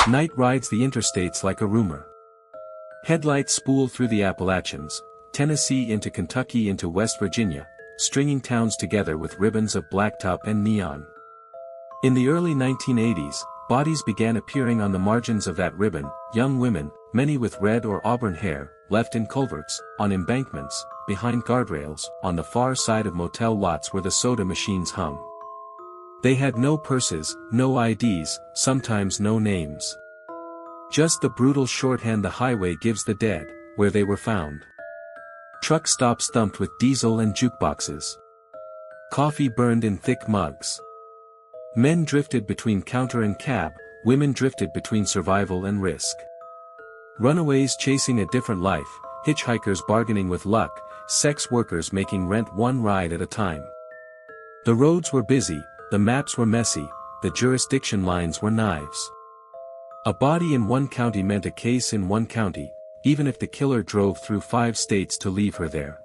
Night rides the interstates like a rumor. Headlights spool through the Appalachians, Tennessee into Kentucky into West Virginia, stringing towns together with ribbons of blacktop and neon. In the early 1980s, bodies began appearing on the margins of that ribbon, young women, many with red or auburn hair, left in culverts, on embankments, behind guardrails, on the far side of motel lots where the soda machines hum. They had no purses, no IDs, sometimes no names. Just the brutal shorthand the highway gives the dead, where they were found. Truck stops thumped with diesel and jukeboxes. Coffee burned in thick mugs. Men drifted between counter and cab, women drifted between survival and risk. Runaways chasing a different life, hitchhikers bargaining with luck, sex workers making rent one ride at a time. The roads were busy, the maps were messy, the jurisdiction lines were knives. A body in one county meant a case in one county, even if the killer drove through 5 states to leave her there.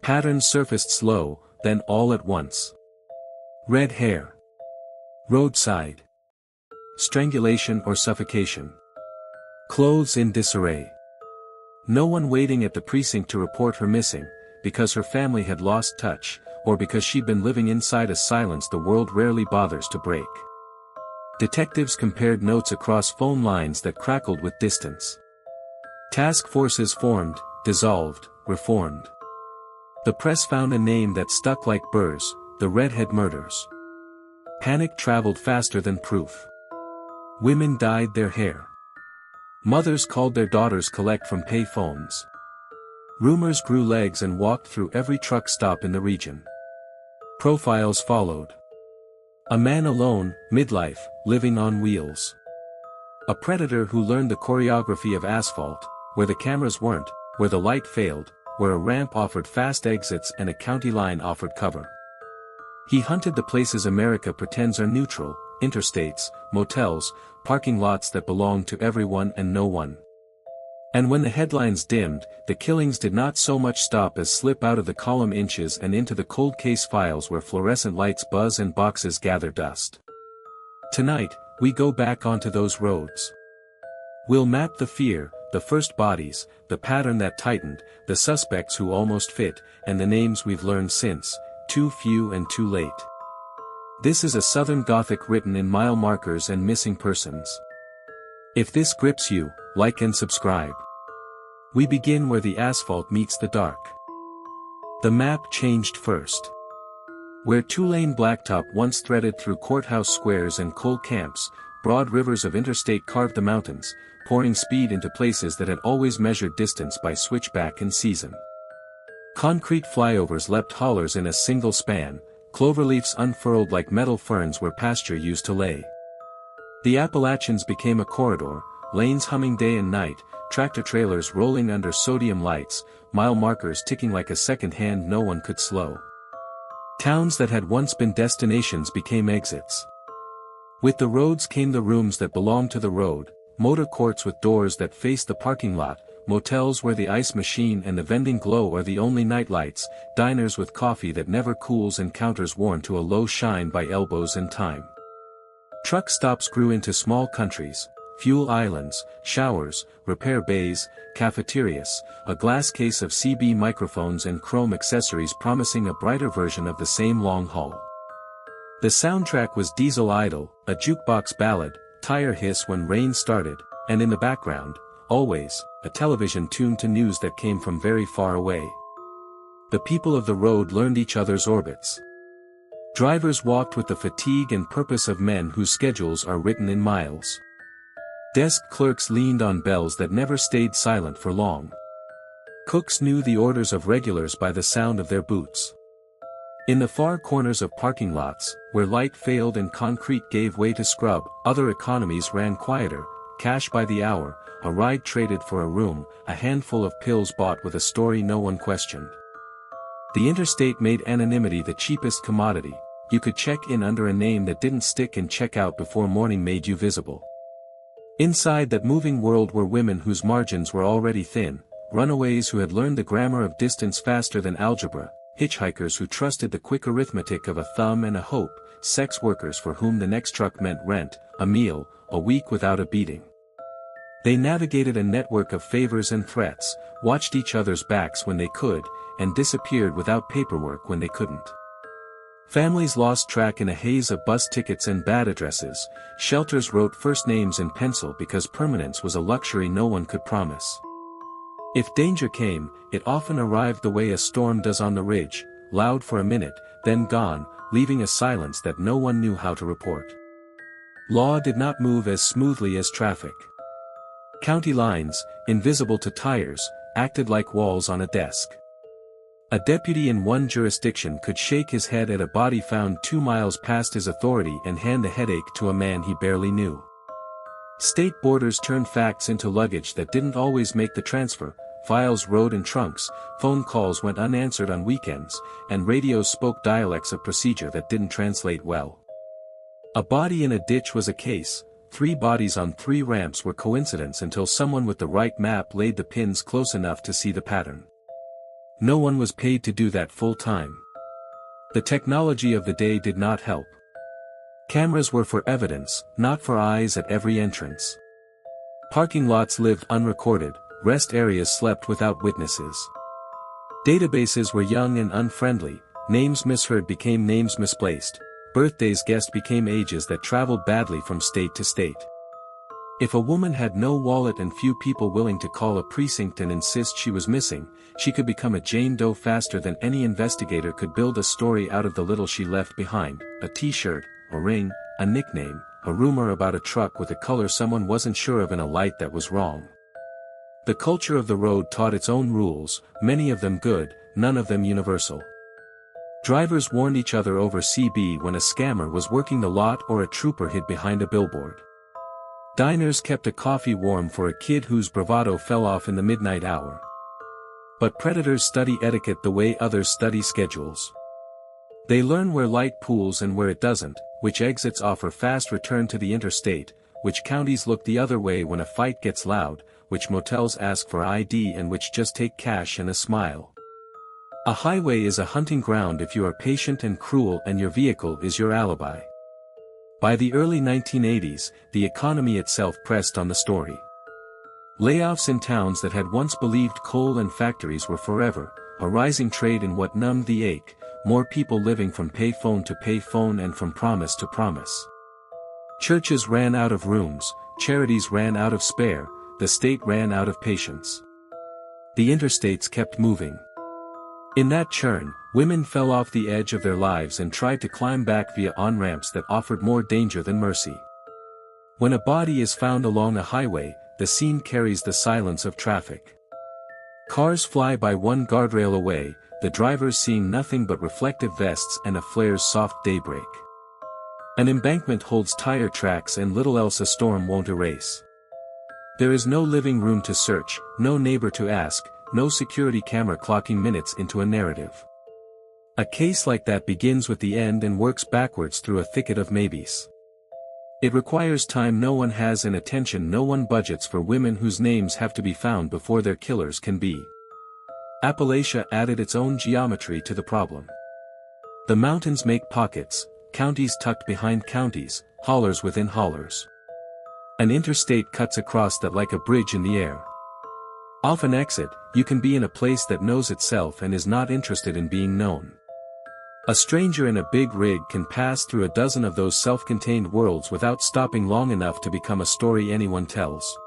Patterns surfaced slow, then all at once. Red hair. Roadside. Strangulation or suffocation. Clothes in disarray. No one waiting at the precinct to report her missing, because her family had lost touch, or because she'd been living inside a silence the world rarely bothers to break. Detectives compared notes across phone lines that crackled with distance. Task forces formed, dissolved, reformed. The press found a name that stuck like burrs, the Redhead Murders. Panic traveled faster than proof. Women dyed their hair. Mothers called their daughters collect from pay phones. Rumors grew legs and walked through every truck stop in the region. Profiles followed. A man alone, midlife, living on wheels. A predator who learned the choreography of asphalt, where the cameras weren't, where the light failed, where a ramp offered fast exits and a county line offered cover. He hunted the places America pretends are neutral, interstates, motels, parking lots that belong to everyone and no one. And when the headlines dimmed, the killings did not so much stop as slip out of the column inches and into the cold case files where fluorescent lights buzz and boxes gather dust. Tonight, we go back onto those roads. We'll map the fear, the first bodies, the pattern that tightened, the suspects who almost fit, and the names we've learned since, too few and too late. This is a Southern Gothic written in mile markers and missing persons. If this grips you, like and subscribe. We begin where the asphalt meets the dark. The map changed first. Where two-lane blacktop once threaded through courthouse squares and coal camps, broad rivers of interstate carved the mountains, pouring speed into places that had always measured distance by switchback and season. Concrete flyovers leapt hollers in a single span, cloverleafs unfurled like metal ferns where pasture used to lay. The Appalachians became a corridor, lanes humming day and night, tractor-trailers rolling under sodium lights, mile markers ticking like a second hand no one could slow. Towns that had once been destinations became exits. With the roads came the rooms that belonged to the road, motor courts with doors that faced the parking lot, motels where the ice machine and the vending glow are the only nightlights, diners with coffee that never cools and counters worn to a low shine by elbows and time. Truck stops grew into small countries, fuel islands, showers, repair bays, cafeterias, a glass case of CB microphones and chrome accessories promising a brighter version of the same long haul. The soundtrack was Diesel Idol, a jukebox ballad, tire hiss when rain started, and in the background, always, a television tuned to news that came from very far away. The people of the road learned each other's orbits. Drivers walked with the fatigue and purpose of men whose schedules are written in miles. Desk clerks leaned on bells that never stayed silent for long. Cooks knew the orders of regulars by the sound of their boots. In the far corners of parking lots, where light failed and concrete gave way to scrub, other economies ran quieter, cash by the hour, a ride traded for a room, a handful of pills bought with a story no one questioned. The interstate made anonymity the cheapest commodity. You could check in under a name that didn't stick and check out before morning made you visible. Inside that moving world were women whose margins were already thin, runaways who had learned the grammar of distance faster than algebra, hitchhikers who trusted the quick arithmetic of a thumb and a hope, sex workers for whom the next truck meant rent, a meal, a week without a beating. They navigated a network of favors and threats, watched each other's backs when they could, and disappeared without paperwork when they couldn't. Families lost track in a haze of bus tickets and bad addresses. Shelters wrote first names in pencil because permanence was a luxury no one could promise. If danger came, it often arrived the way a storm does on the ridge, loud for a minute, then gone, leaving a silence that no one knew how to report. Law did not move as smoothly as traffic. County lines, invisible to tires, acted like walls on a desk. A deputy in one jurisdiction could shake his head at a body found 2 miles past his authority and hand the headache to a man he barely knew. State borders turned facts into luggage that didn't always make the transfer, files rode in trunks, phone calls went unanswered on weekends, and radios spoke dialects of procedure that didn't translate well. A body in a ditch was a case, 3 bodies on 3 ramps were coincidence until someone with the right map laid the pins close enough to see the pattern. No one was paid to do that full time. The technology of the day did not help. Cameras were for evidence, not for eyes at every entrance. Parking lots lived unrecorded, rest areas slept without witnesses. Databases were young and unfriendly, names misheard became names misplaced, birthdays guessed became ages that traveled badly from state to state. If a woman had no wallet and few people willing to call a precinct and insist she was missing, she could become a Jane Doe faster than any investigator could build a story out of the little she left behind, a t-shirt, a ring, a nickname, a rumor about a truck with a color someone wasn't sure of and a light that was wrong. The culture of the road taught its own rules, many of them good, none of them universal. Drivers warned each other over CB when a scammer was working the lot or a trooper hid behind a billboard. Diners kept a coffee warm for a kid whose bravado fell off in the midnight hour. But predators study etiquette the way others study schedules. They learn where light pools and where it doesn't, which exits offer fast return to the interstate, which counties look the other way when a fight gets loud, which motels ask for ID and which just take cash and a smile. A highway is a hunting ground if you are patient and cruel and your vehicle is your alibi. By the early 1980s, the economy itself pressed on the story. Layoffs in towns that had once believed coal and factories were forever, a rising trade in what numbed the ache, more people living from payphone to payphone and from promise to promise. Churches ran out of rooms, charities ran out of spare, the state ran out of patience. The interstates kept moving. In that churn, women fell off the edge of their lives and tried to climb back via on-ramps that offered more danger than mercy. When a body is found along a highway, the scene carries the silence of traffic. Cars fly by one guardrail away, the drivers seeing nothing but reflective vests and a flare's soft daybreak. An embankment holds tire tracks and little else a storm won't erase. There is no living room to search, no neighbor to ask, no security camera clocking minutes into a narrative. A case like that begins with the end and works backwards through a thicket of maybes. It requires time no one has and attention no one budgets for women whose names have to be found before their killers can be. Appalachia added its own geometry to the problem. The mountains make pockets, counties tucked behind counties, hollers within hollers. An interstate cuts across that like a bridge in the air. Off an exit, you can be in a place that knows itself and is not interested in being known. A stranger in a big rig can pass through a dozen of those self-contained worlds without stopping long enough to become a story anyone tells.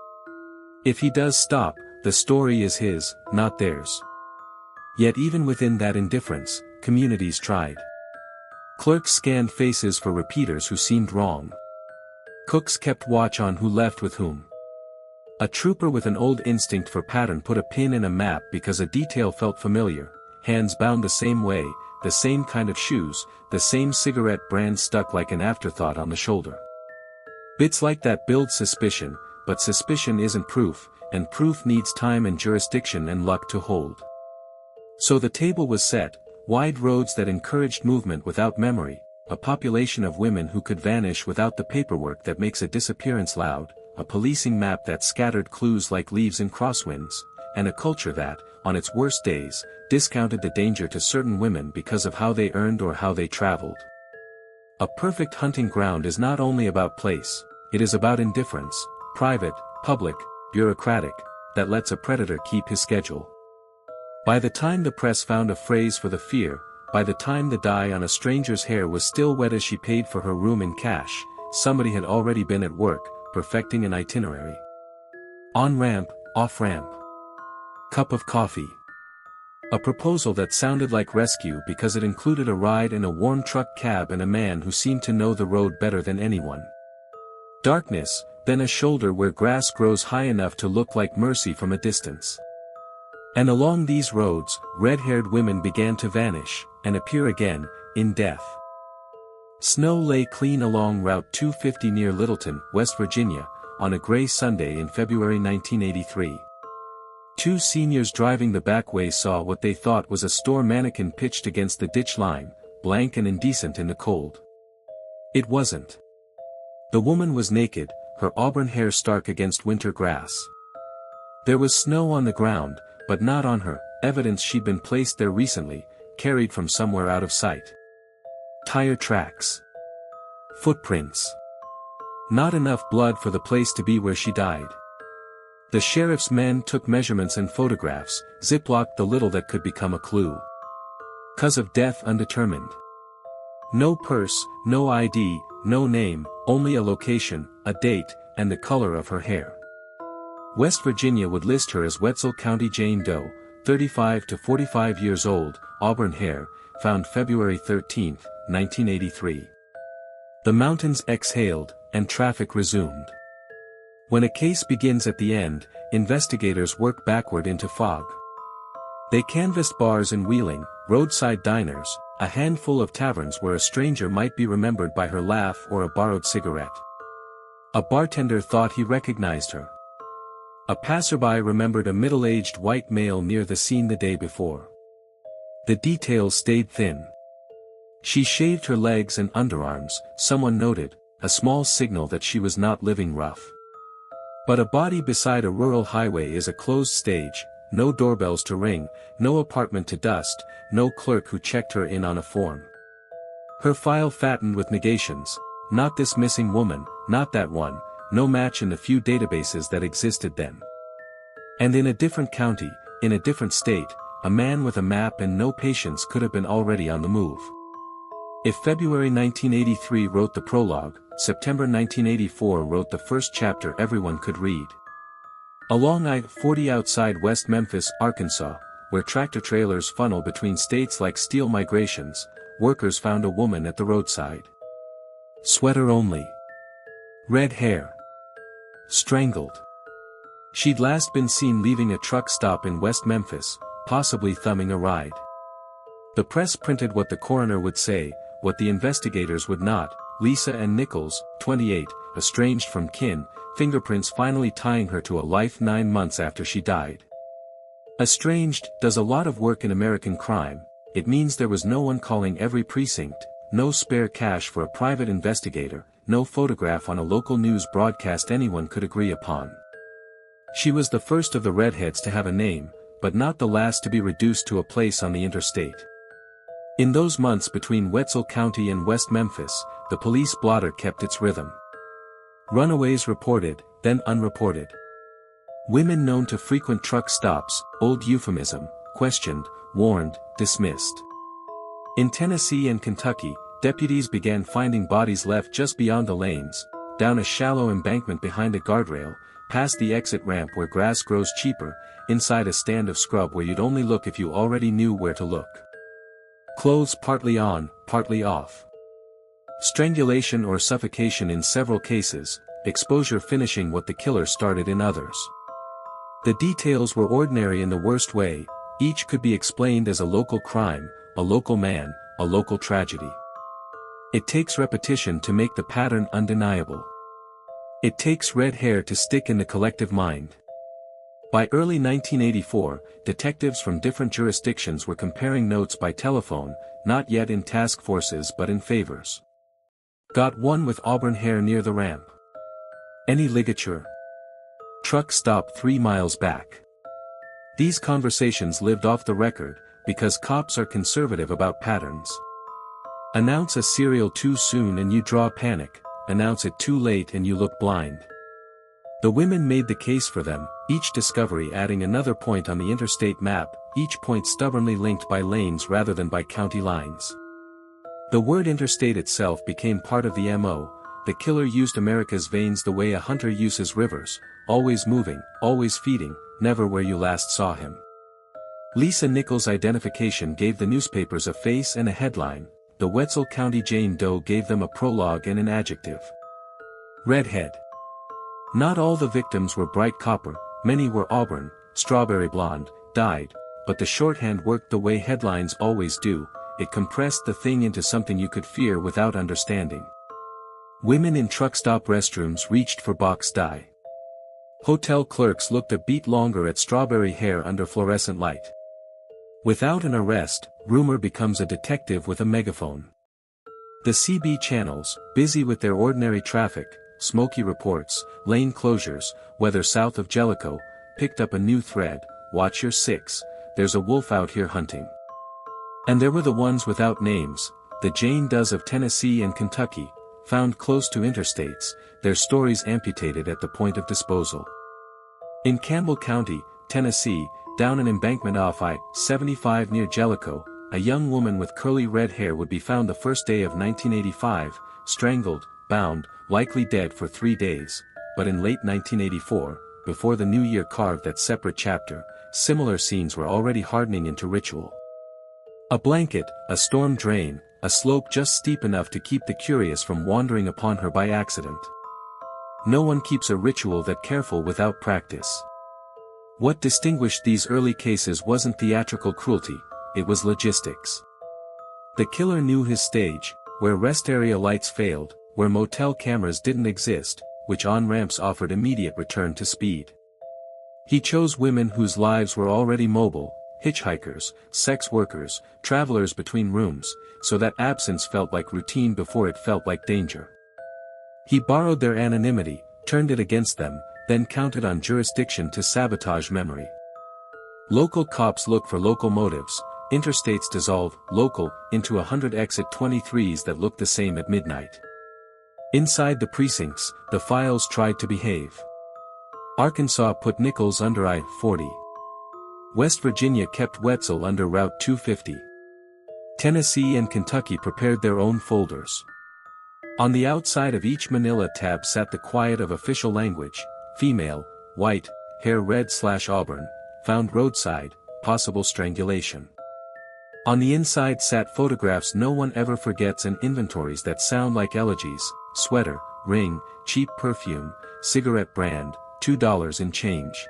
If he does stop, the story is his, not theirs. Yet even within that indifference, communities tried. Clerks scanned faces for repeaters who seemed wrong. Cooks kept watch on who left with whom. A trooper with an old instinct for pattern put a pin in a map because a detail felt familiar, hands bound the same way, the same kind of shoes, the same cigarette brand stuck like an afterthought on the shoulder. Bits like that build suspicion, but suspicion isn't proof, and proof needs time and jurisdiction and luck to hold. So the table was set, wide roads that encouraged movement without memory, a population of women who could vanish without the paperwork that makes a disappearance loud, a policing map that scattered clues like leaves in crosswinds, and a culture that, on its worst days, discounted the danger to certain women because of how they earned or how they traveled. A perfect hunting ground is not only about place, it is about indifference, private, public, bureaucratic, that lets a predator keep his schedule. By the time the press found a phrase for the fear, by the time the dye on a stranger's hair was still wet as she paid for her room in cash, somebody had already been at work, perfecting an itinerary. On-ramp, off-ramp. Cup of coffee. A proposal that sounded like rescue because it included a ride in a warm truck cab and a man who seemed to know the road better than anyone. Darkness, then a shoulder where grass grows high enough to look like mercy from a distance. And along these roads, red-haired women began to vanish, and appear again, in death. Snow lay clean along Route 250 near Littleton, West Virginia, on a gray Sunday in February 1983. Two seniors driving the back way saw what they thought was a store mannequin pitched against the ditch line, blank and indecent in the cold. It wasn't. The woman was naked, her auburn hair stark against winter grass. There was snow on the ground, but not on her, evidence she'd been placed there recently, carried from somewhere out of sight. Tire tracks. Footprints. Not enough blood for the place to be where she died. The sheriff's men took measurements and photographs, ziplocked the little that could become a clue. Cause of death undetermined. No purse, no ID, no name, only a location, a date, and the color of her hair. West Virginia would list her as Wetzel County Jane Doe, 35 to 45 years old, auburn hair, found February 13, 1983. The mountains exhaled, and traffic resumed. When a case begins at the end, investigators work backward into fog. They canvassed bars in Wheeling, roadside diners, a handful of taverns where a stranger might be remembered by her laugh or a borrowed cigarette. A bartender thought he recognized her. A passerby remembered a middle-aged white male near the scene the day before. The details stayed thin. She shaved her legs and underarms, someone noted, a small signal that she was not living rough. But a body beside a rural highway is a closed stage, no doorbells to ring, no apartment to dust, no clerk who checked her in on a form. Her file fattened with negations, not this missing woman, not that one, no match in the few databases that existed then. And in a different county, in a different state, a man with a map and no patience could have been already on the move. If February 1983 wrote the prologue, September 1984 wrote the first chapter everyone could read. Along I-40 outside West Memphis, Arkansas, where tractor-trailers funnel between states like steel migrations, workers found a woman at the roadside. Sweater only. Red hair. Strangled. She'd last been seen leaving a truck stop in West Memphis, possibly thumbing a ride. The press printed what the coroner would say, what the investigators would not. Lisa and Nichols, 28, estranged from kin, fingerprints finally tying her to a life 9 months after she died. Estranged does a lot of work in American crime. It means there was no one calling every precinct, no spare cash for a private investigator, no photograph on a local news broadcast anyone could agree upon. She was the first of the redheads to have a name, but not the last to be reduced to a place on the interstate. In those months between Wetzel County and West Memphis, the police blotter kept its rhythm. Runaways reported, then unreported. Women known to frequent truck stops, old euphemism, questioned, warned, dismissed. In Tennessee and Kentucky, deputies began finding bodies left just beyond the lanes, down a shallow embankment behind a guardrail, past the exit ramp where grass grows cheaper, inside a stand of scrub where you'd only look if you already knew where to look. Clothes partly on, partly off. Strangulation or suffocation in several cases, exposure finishing what the killer started in others. The details were ordinary in the worst way, each could be explained as a local crime, a local man, a local tragedy. It takes repetition to make the pattern undeniable. It takes red hair to stick in the collective mind. By early 1984, detectives from different jurisdictions were comparing notes by telephone, not yet in task forces but in favors. Got one with auburn hair near the ramp. Any ligature? Truck stop 3 miles back. These conversations lived off the record, because cops are conservative about patterns. Announce a serial too soon and you draw panic, announce it too late and you look blind. The women made the case for them, each discovery adding another point on the interstate map, each point stubbornly linked by lanes rather than by county lines. The word interstate itself became part of the MO. The killer used America's veins the way a hunter uses rivers, always moving, always feeding, never where you last saw him. Lisa Nichols' identification gave the newspapers a face and a headline. The Wetzel County Jane Doe gave them a prologue and an adjective. Redhead. Not all the victims were bright copper, many were auburn, strawberry blonde, dyed, but the shorthand worked the way headlines always do, it compressed the thing into something you could fear without understanding. Women in truck stop restrooms reached for box dye. Hotel clerks looked a beat longer at strawberry hair under fluorescent light. Without an arrest, rumor becomes a detective with a megaphone. The CB channels, busy with their ordinary traffic, smoky reports, lane closures, weather south of Jellicoe, picked up a new thread, watch your six, there's a wolf out here hunting. And there were the ones without names, the Jane Does of Tennessee and Kentucky, found close to interstates, their stories amputated at the point of disposal. In Campbell County, Tennessee, down an embankment off I-75 near Jellicoe, a young woman with curly red hair would be found the first day of 1985, strangled, bound, likely dead for 3 days, but in late 1984, before the new year carved that separate chapter, similar scenes were already hardening into ritual. A blanket, a storm drain, a slope just steep enough to keep the curious from wandering upon her by accident. No one keeps a ritual that careful without practice. What distinguished these early cases wasn't theatrical cruelty, it was logistics. The killer knew his stage, where rest area lights failed, where motel cameras didn't exist, which on-ramps offered immediate return to speed. He chose women whose lives were already mobile, hitchhikers, sex workers, travelers between rooms, so that absence felt like routine before it felt like danger. He borrowed their anonymity, turned it against them, then counted on jurisdiction to sabotage memory. Local cops look for local motives, interstates dissolve, local, into 100 exit 23s that look the same at midnight. Inside the precincts, the files tried to behave. Arkansas put Nichols under I-40. West Virginia kept Wetzel under Route 250. Tennessee and Kentucky prepared their own folders. On the outside of each manila tab sat the quiet of official language, female, white, hair red/auburn, found roadside, possible strangulation. On the inside sat photographs no one ever forgets and inventories that sound like elegies, sweater, ring, cheap perfume, cigarette brand, $2 in change.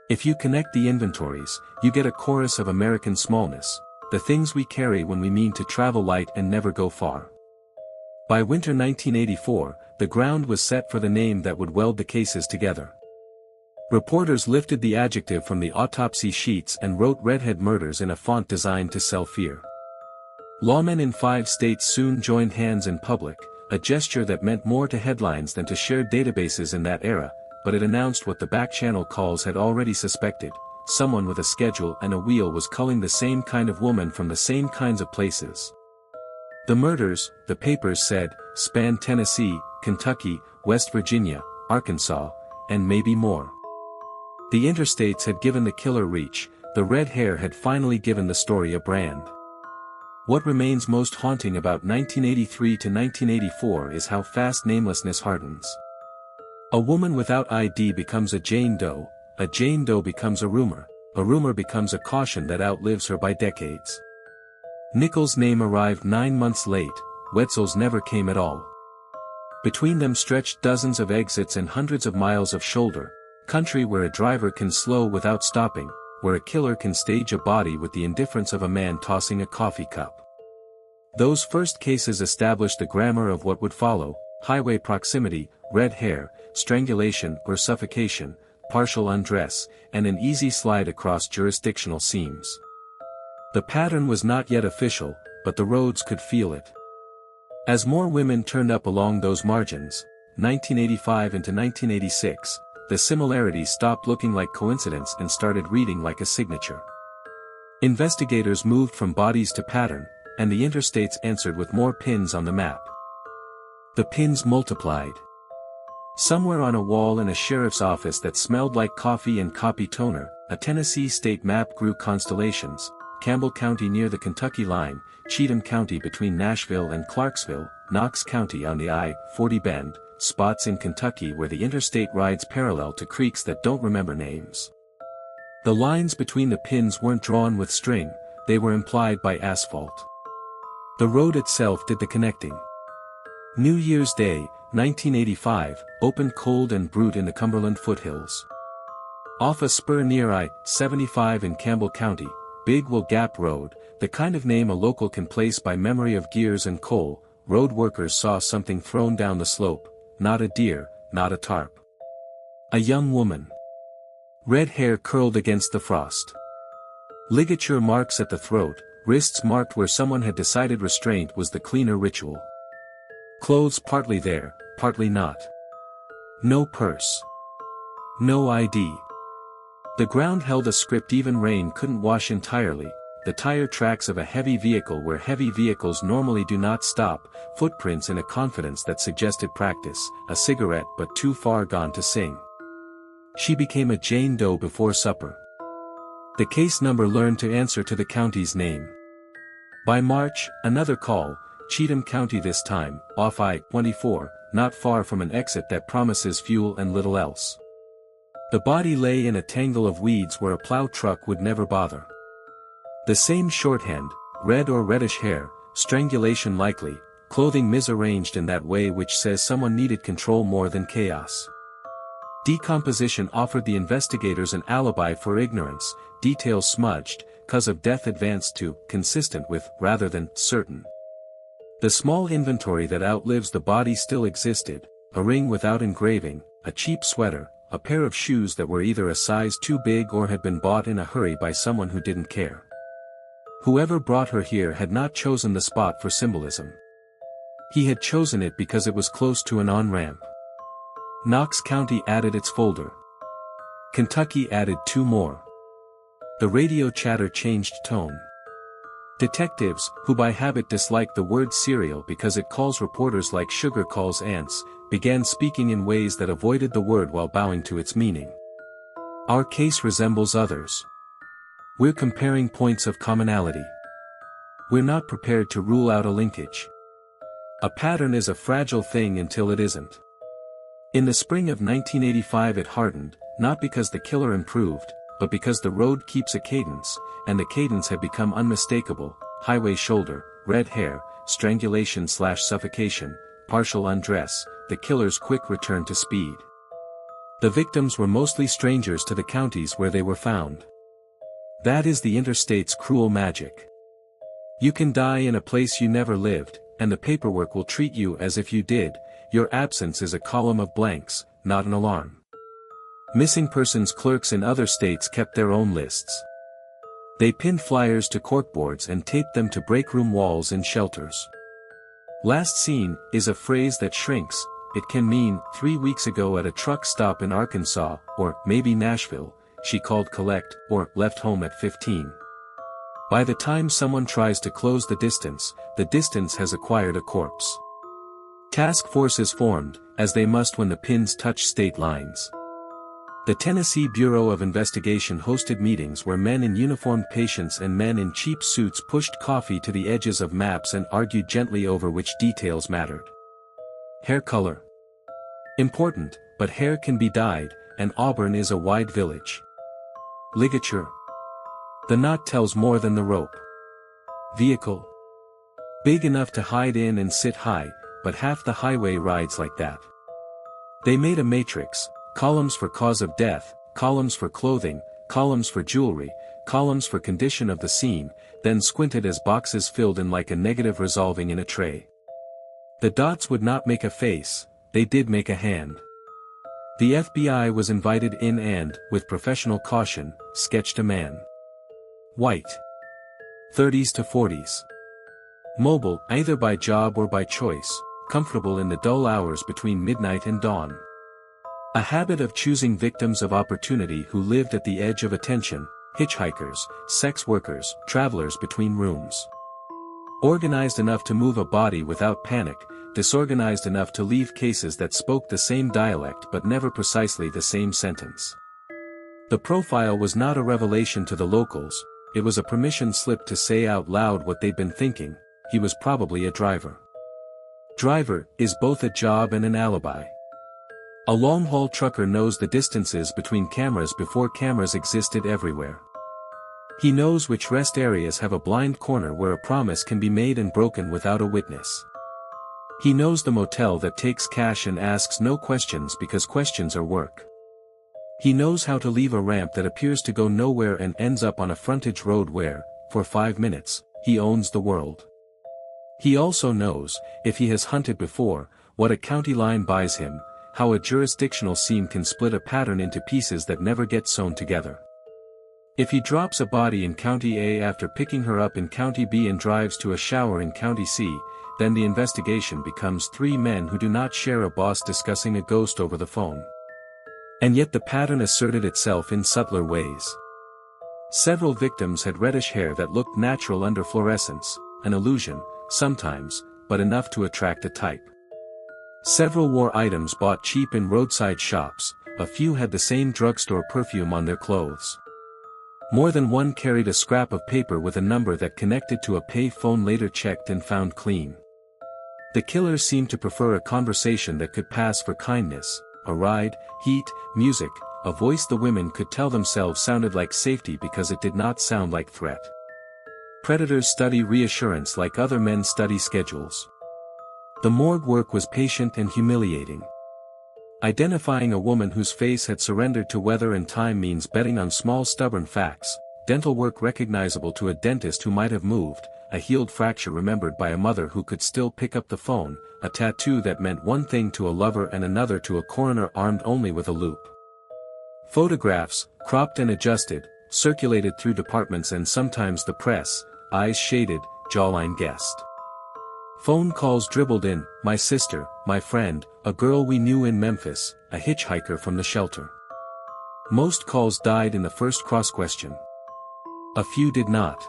If you connect the inventories, you get a chorus of American smallness, the things we carry when we mean to travel light and never go far. By winter 1984, the ground was set for the name that would weld the cases together. Reporters lifted the adjective from the autopsy sheets and wrote Redhead Murders in a font designed to sell fear. Lawmen in 5 states soon joined hands in public, a gesture that meant more to headlines than to shared databases in that era, but it announced what the back-channel calls had already suspected: someone with a schedule and a wheel was culling the same kind of woman from the same kinds of places. The murders, the papers said, spanned Tennessee, Kentucky, West Virginia, Arkansas, and maybe more. The interstates had given the killer reach, the red hair had finally given the story a brand. What remains most haunting about 1983 to 1984 is how fast namelessness hardens. A woman without ID becomes a Jane Doe becomes a rumor becomes a caution that outlives her by decades. Nichols' name arrived 9 months late, Wetzel's never came at all. Between them stretched dozens of exits and hundreds of miles of shoulder, country where a driver can slow without stopping, where a killer can stage a body with the indifference of a man tossing a coffee cup. Those first cases established the grammar of what would follow: highway proximity, red hair, strangulation or suffocation, partial undress, and an easy slide across jurisdictional seams. The pattern was not yet official, but the roads could feel it. As more women turned up along those margins, 1985 into 1986, the similarities stopped looking like coincidence and started reading like a signature. Investigators moved from bodies to pattern, and the interstates answered with more pins on the map. The pins multiplied. Somewhere on a wall in a sheriff's office that smelled like coffee and copy toner, a Tennessee state map grew constellations: Campbell County near the Kentucky line, Cheatham County between Nashville and Clarksville, Knox County on the I-40 bend, spots in Kentucky where the interstate rides parallel to creeks that don't remember names. The lines between the pins weren't drawn with string, they were implied by asphalt. The road itself did the connecting. New Year's Day, 1985, opened cold and brute in the Cumberland foothills. Off a spur near I-75 in Campbell County, Big Will Gap Road, the kind of name a local can place by memory of gears and coal, road workers saw something thrown down the slope, not a deer, not a tarp. A young woman. Red hair curled against the frost. Ligature marks at the throat, wrists marked where someone had decided restraint was the cleaner ritual. Clothes partly there, partly not. No purse. No ID. The ground held a script even rain couldn't wash entirely: the tire tracks of a heavy vehicle where heavy vehicles normally do not stop, footprints in a confidence that suggested practice, a cigarette but too far gone to sing. She became a Jane Doe before supper. The case number learned to answer to the county's name. By March, another call, Cheatham County this time, off I-24, not far from an exit that promises fuel and little else. The body lay in a tangle of weeds where a plow truck would never bother. The same shorthand, red or reddish hair, strangulation likely, clothing misarranged in that way which says someone needed control more than chaos. Decomposition offered the investigators an alibi for ignorance, details smudged, cause of death advanced to, consistent with, rather than, certain. The small inventory that outlives the body still existed: a ring without engraving, a cheap sweater, a pair of shoes that were either a size too big or had been bought in a hurry by someone who didn't care. Whoever brought her here had not chosen the spot for symbolism. He had chosen it because it was close to an on-ramp. Knox County added its folder. Kentucky added 2 more. The radio chatter changed tone. Detectives, who by habit dislike the word serial because it calls reporters like sugar calls ants, began speaking in ways that avoided the word while bowing to its meaning. Our case resembles others. We're comparing points of commonality. We're not prepared to rule out a linkage. A pattern is a fragile thing until it isn't. In the spring of 1985 it hardened, not because the killer improved, but because the road keeps a cadence, and the cadence had become unmistakable: highway shoulder, red hair, strangulation/suffocation, partial undress, the killer's quick return to speed. The victims were mostly strangers to the counties where they were found. That is the interstate's cruel magic. You can die in a place you never lived, and the paperwork will treat you as if you did. Your absence is a column of blanks, not an alarm. Missing persons clerks in other states kept their own lists. They pinned flyers to corkboards and taped them to break-room walls in shelters. Last seen is a phrase that shrinks. It can mean 3 weeks ago at a truck stop in Arkansas, or maybe Nashville, she called collect, or left home at 15. By the time someone tries to close the distance has acquired a corpse. Task forces formed, as they must when the pins touch state lines. The Tennessee Bureau of Investigation hosted meetings where men in uniformed patients and men in cheap suits pushed coffee to the edges of maps and argued gently over which details mattered. Hair color. Important, but hair can be dyed, and Auburn is a wide village. Ligature. The knot tells more than the rope. Vehicle. Big enough to hide in and sit high, but half the highway rides like that. They made a matrix: columns for cause of death, columns for clothing, columns for jewelry, columns for condition of the scene, then squinted as boxes filled in like a negative resolving in a tray. The dots would not make a face, they did make a hand. The FBI was invited in and, with professional caution, sketched a man. White. 30s to 40s. Mobile, either by job or by choice, comfortable in the dull hours between midnight and dawn. A habit of choosing victims of opportunity who lived at the edge of attention: hitchhikers, sex workers, travelers between rooms. Organized enough to move a body without panic, disorganized enough to leave cases that spoke the same dialect but never precisely the same sentence. The profile was not a revelation to the locals, it was a permission slip to say out loud what they'd been thinking. He was probably a driver. Driver is both a job and an alibi. A long-haul trucker knows the distances between cameras before cameras existed everywhere. He knows which rest areas have a blind corner where a promise can be made and broken without a witness. He knows the motel that takes cash and asks no questions because questions are work. He knows how to leave a ramp that appears to go nowhere and ends up on a frontage road where, for 5 minutes, he owns the world. He also knows, if he has hunted before, what a county line buys him, how a jurisdictional seam can split a pattern into pieces that never get sewn together. If he drops a body in County A after picking her up in County B and drives to a shower in County C, then the investigation becomes 3 men who do not share a boss discussing a ghost over the phone. And yet the pattern asserted itself in subtler ways. Several victims had reddish hair that looked natural under fluorescence, an illusion, sometimes, but enough to attract a type. Several wore items bought cheap in roadside shops, a few had the same drugstore perfume on their clothes. More than one carried a scrap of paper with a number that connected to a pay phone later checked and found clean. The killers seemed to prefer a conversation that could pass for kindness, a ride, heat, music, a voice the women could tell themselves sounded like safety because it did not sound like threat. Predators study reassurance like other men study schedules. The morgue work was patient and humiliating. Identifying a woman whose face had surrendered to weather and time means betting on small stubborn facts, dental work recognizable to a dentist who might have moved, a healed fracture remembered by a mother who could still pick up the phone, a tattoo that meant one thing to a lover and another to a coroner armed only with a loop. Photographs, cropped and adjusted, circulated through departments and sometimes the press, eyes shaded, jawline guessed. Phone calls dribbled in, my sister, my friend, a girl we knew in Memphis, a hitchhiker from the shelter. Most calls died in the first cross-question. A few did not.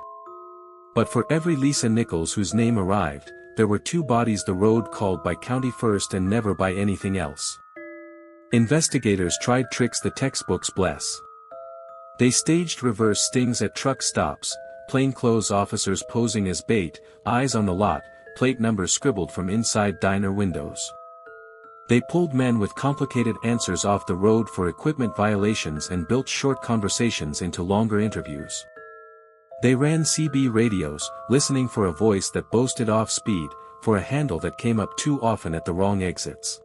But for every Lisa Nichols whose name arrived, there were 2 bodies the road called by county first and never by anything else. Investigators tried tricks the textbooks bless. They staged reverse stings at truck stops, plainclothes officers posing as bait, eyes on the lot, plate numbers scribbled from inside diner windows. They pulled men with complicated answers off the road for equipment violations and built short conversations into longer interviews. They ran CB radios, listening for a voice that boasted off speed, for a handle that came up too often at the wrong exits.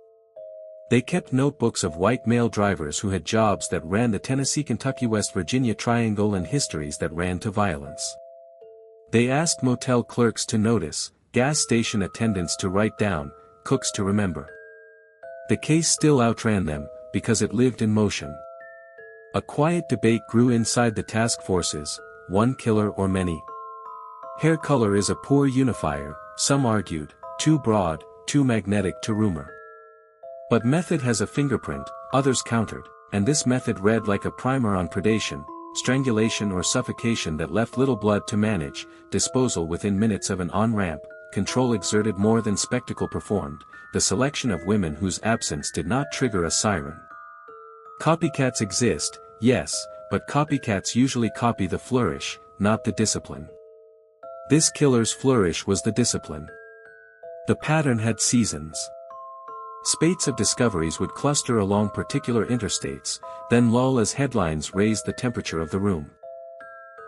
They kept notebooks of white male drivers who had jobs that ran the Tennessee-Kentucky-West Virginia triangle and histories that ran to violence. They asked motel clerks to notice, gas station attendants to write down, cooks to remember. The case still outran them, because it lived in motion. A quiet debate grew inside the task forces, one killer or many. Hair color is a poor unifier, some argued, too broad, too magnetic to rumor. But method has a fingerprint, others countered, and this method read like a primer on predation, strangulation or suffocation that left little blood to manage, disposal within minutes of an on-ramp, control exerted more than spectacle performed, the selection of women whose absence did not trigger a siren. Copycats exist, yes, but copycats usually copy the flourish, not the discipline. This killer's flourish was the discipline. The pattern had seasons. Spates of discoveries would cluster along particular interstates, then lull as headlines raised the temperature of the room.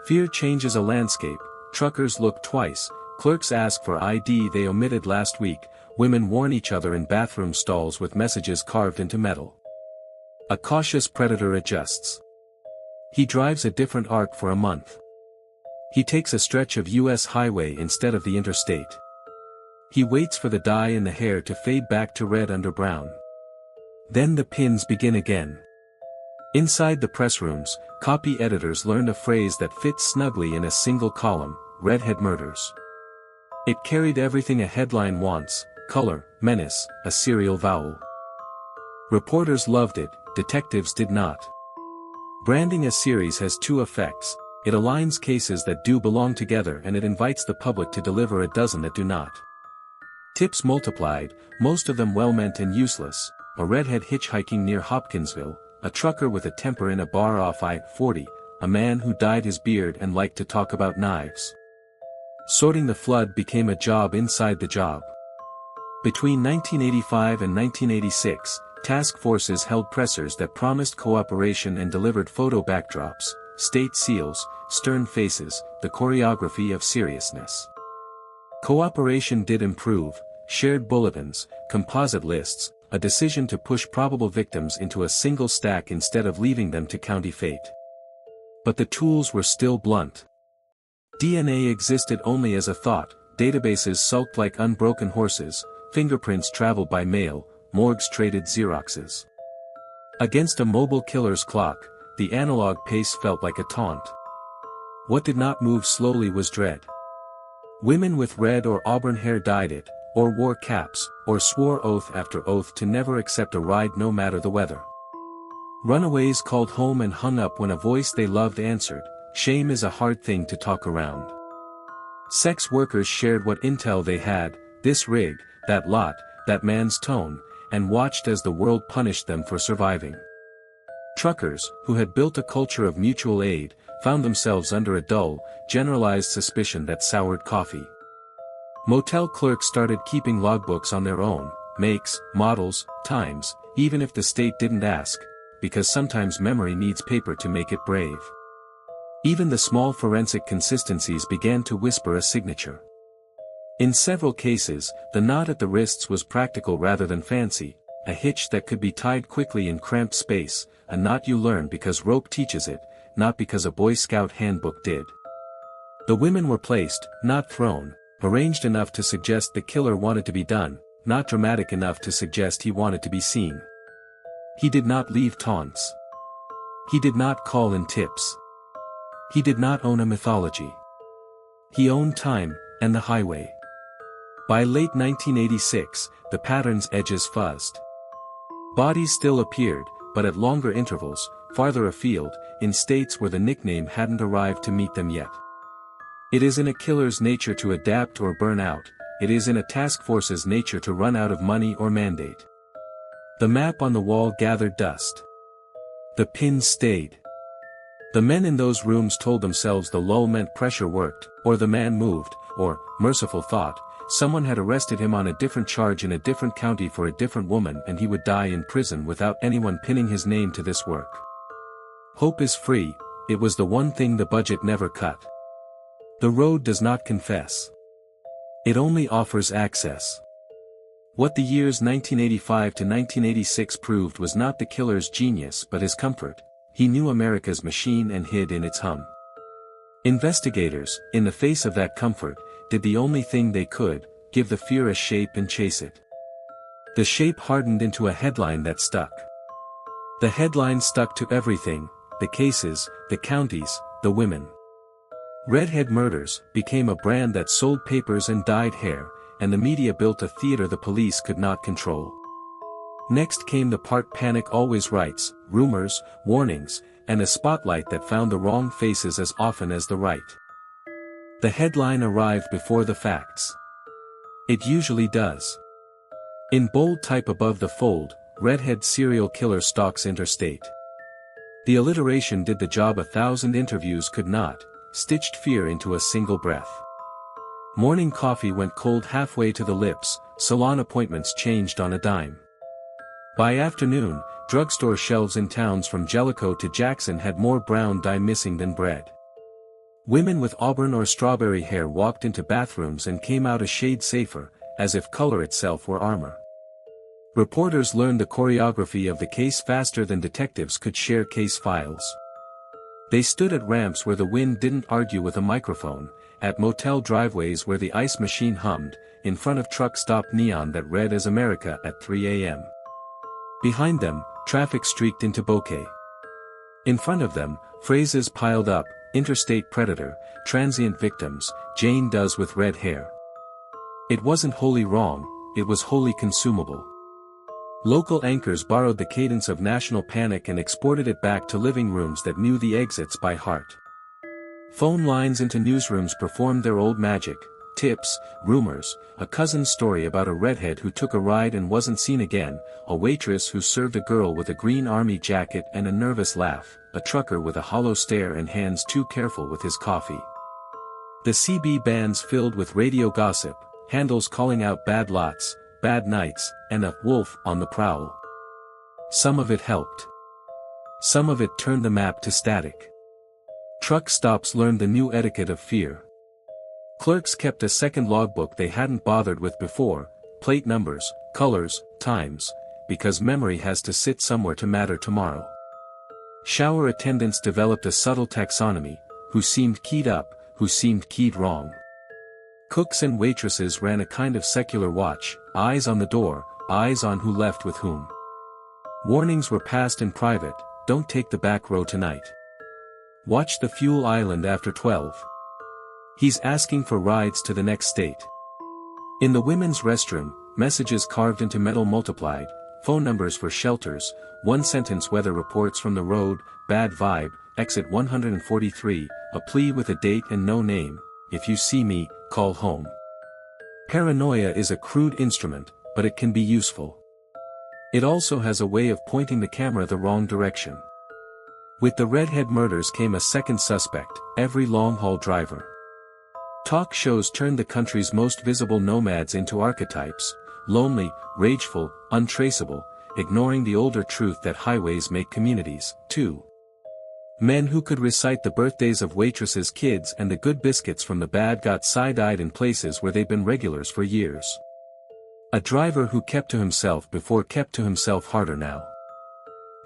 Fear changes a landscape, truckers look twice, clerks ask for ID they omitted last week, women warn each other in bathroom stalls with messages carved into metal. A cautious predator adjusts. He drives a different arc for a month. He takes a stretch of U.S. highway instead of the interstate. He waits for the dye in the hair to fade back to red under brown. Then the pins begin again. Inside the press rooms, copy editors learned a phrase that fits snugly in a single column, Redhead Murders. It carried everything a headline wants, color, menace, a serial vowel. Reporters loved it, detectives did not. Branding a series has 2 effects, it aligns cases that do belong together and it invites the public to deliver a dozen that do not. Tips multiplied, most of them well-meant and useless: a redhead hitchhiking near Hopkinsville, a trucker with a temper in a bar off I-40, a man who dyed his beard and liked to talk about knives. Sorting the flood became a job inside the job. Between 1985 and 1986, task forces held pressers that promised cooperation and delivered photo backdrops, state seals, stern faces, the choreography of seriousness. Cooperation did improve: shared bulletins, composite lists, a decision to push probable victims into a single stack instead of leaving them to county fate. But the tools were still blunt. DNA existed only as a thought, databases sulked like unbroken horses, fingerprints traveled by mail, morgues traded Xeroxes. Against a mobile killer's clock, the analog pace felt like a taunt. What did not move slowly was dread. Women with red or auburn hair dyed it, or wore caps, or swore oath after oath to never accept a ride no matter the weather. Runaways called home and hung up when a voice they loved answered. Shame is a hard thing to talk around. Sex workers shared what intel they had, this rig, that lot, that man's tone, and watched as the world punished them for surviving. Truckers, who had built a culture of mutual aid, found themselves under a dull, generalized suspicion that soured coffee. Motel clerks started keeping logbooks on their own, makes, models, times, even if the state didn't ask, because sometimes memory needs paper to make it brave. Even the small forensic consistencies began to whisper a signature. In several cases, the knot at the wrists was practical rather than fancy, a hitch that could be tied quickly in cramped space, a knot you learn because rope teaches it, not because a Boy Scout handbook did. The women were placed, not thrown, arranged enough to suggest the killer wanted to be done, not dramatic enough to suggest he wanted to be seen. He did not leave taunts. He did not call in tips. He did not own a mythology. He owned time, and the highway. By late 1986, the pattern's edges fuzzed. Bodies still appeared, but at longer intervals, farther afield, in states where the nickname hadn't arrived to meet them yet. It is in a killer's nature to adapt or burn out, it is in a task force's nature to run out of money or mandate. The map on the wall gathered dust. The pins stayed. The men in those rooms told themselves the lull meant pressure worked, or the man moved, or, merciful thought, someone had arrested him on a different charge in a different county for a different woman and he would die in prison without anyone pinning his name to this work. Hope is free, it was the one thing the budget never cut. The road does not confess. It only offers access. What the years 1985 to 1986 proved was not the killer's genius but his comfort. He knew America's machine and hid in its hum. Investigators, in the face of that comfort, did the only thing they could, give the fear a shape and chase it. The shape hardened into a headline that stuck. The headline stuck to everything, the cases, the counties, the women. Redhead Murders became a brand that sold papers and dyed hair, and the media built a theater the police could not control. Next came the part Panic always writes, rumors, warnings, and a spotlight that found the wrong faces as often as the right. The headline arrived before the facts. It usually does. In bold type above the fold, Redhead serial killer stalks interstate. The alliteration did the job 1,000 interviews could not, stitched fear into a single breath. Morning coffee went cold halfway to the lips, salon appointments changed on a dime. By afternoon, drugstore shelves in towns from Jellicoe to Jackson had more brown dye missing than bread. Women with auburn or strawberry hair walked into bathrooms and came out a shade safer, as if color itself were armor. Reporters learned the choreography of the case faster than detectives could share case files. They stood at ramps where the wind didn't argue with a microphone, at motel driveways where the ice machine hummed, in front of truck-stop neon that read as America at 3 a.m. Behind them, traffic streaked into bokeh. In front of them, phrases piled up, interstate predator, transient victims, Jane Does with red hair. It wasn't wholly wrong, it was wholly consumable. Local anchors borrowed the cadence of national panic and exported it back to living rooms that knew the exits by heart. Phone lines into newsrooms performed their old magic, tips, rumors, a cousin's story about a redhead who took a ride and wasn't seen again, a waitress who served a girl with a green army jacket and a nervous laugh, a trucker with a hollow stare and hands too careful with his coffee. The CB bands filled with radio gossip, handles calling out bad lots, bad nights, and a wolf on the prowl. Some of it helped. Some of it turned the map to static. Truck stops learned the new etiquette of fear. Clerks kept a second logbook they hadn't bothered with before, plate numbers, colors, times, because memory has to sit somewhere to matter tomorrow. Shower attendants developed a subtle taxonomy, who seemed keyed up, who seemed keyed wrong. Cooks and waitresses ran a kind of secular watch, eyes on the door, eyes on who left with whom. Warnings were passed in private, don't take the back row tonight. Watch the fuel island after 12. He's asking for rides to the next state. In the women's restroom, messages carved into metal multiplied, phone numbers for shelters, one-sentence weather reports from the road, bad vibe, exit 143, a plea with a date and no name, if you see me, call home. Paranoia is a crude instrument, but it can be useful. It also has a way of pointing the camera the wrong direction. With the Redhead Murders came a second suspect, every long-haul driver. Talk shows turned the country's most visible nomads into archetypes, lonely, rageful, untraceable, ignoring the older truth that highways make communities, too. Men who could recite the birthdays of waitresses' kids and the good biscuits from the bad got side-eyed in places where they'd been regulars for years. A driver who kept to himself before kept to himself harder now.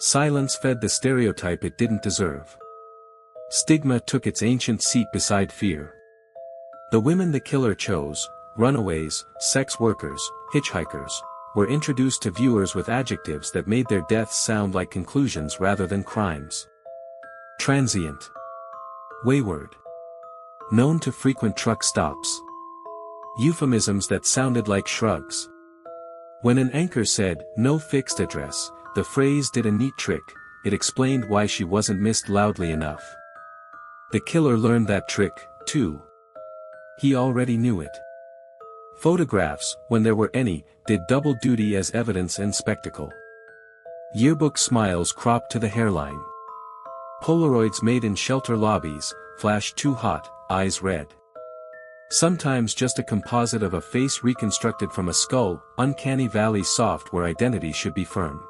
Silence fed the stereotype it didn't deserve. Stigma took its ancient seat beside fear. The women the killer chose, runaways, sex workers, hitchhikers, were introduced to viewers with adjectives that made their deaths sound like conclusions rather than crimes. Transient. Wayward. Known to frequent truck stops. Euphemisms that sounded like shrugs. When an anchor said, "No fixed address," the phrase did a neat trick, it explained why she wasn't missed loudly enough. The killer learned that trick, too. He already knew it. Photographs, when there were any, did double duty as evidence and spectacle. Yearbook smiles cropped to the hairline. Polaroids made in shelter lobbies, flash too hot, eyes red. Sometimes just a composite of a face reconstructed from a skull, uncanny valley soft where identity should be firm.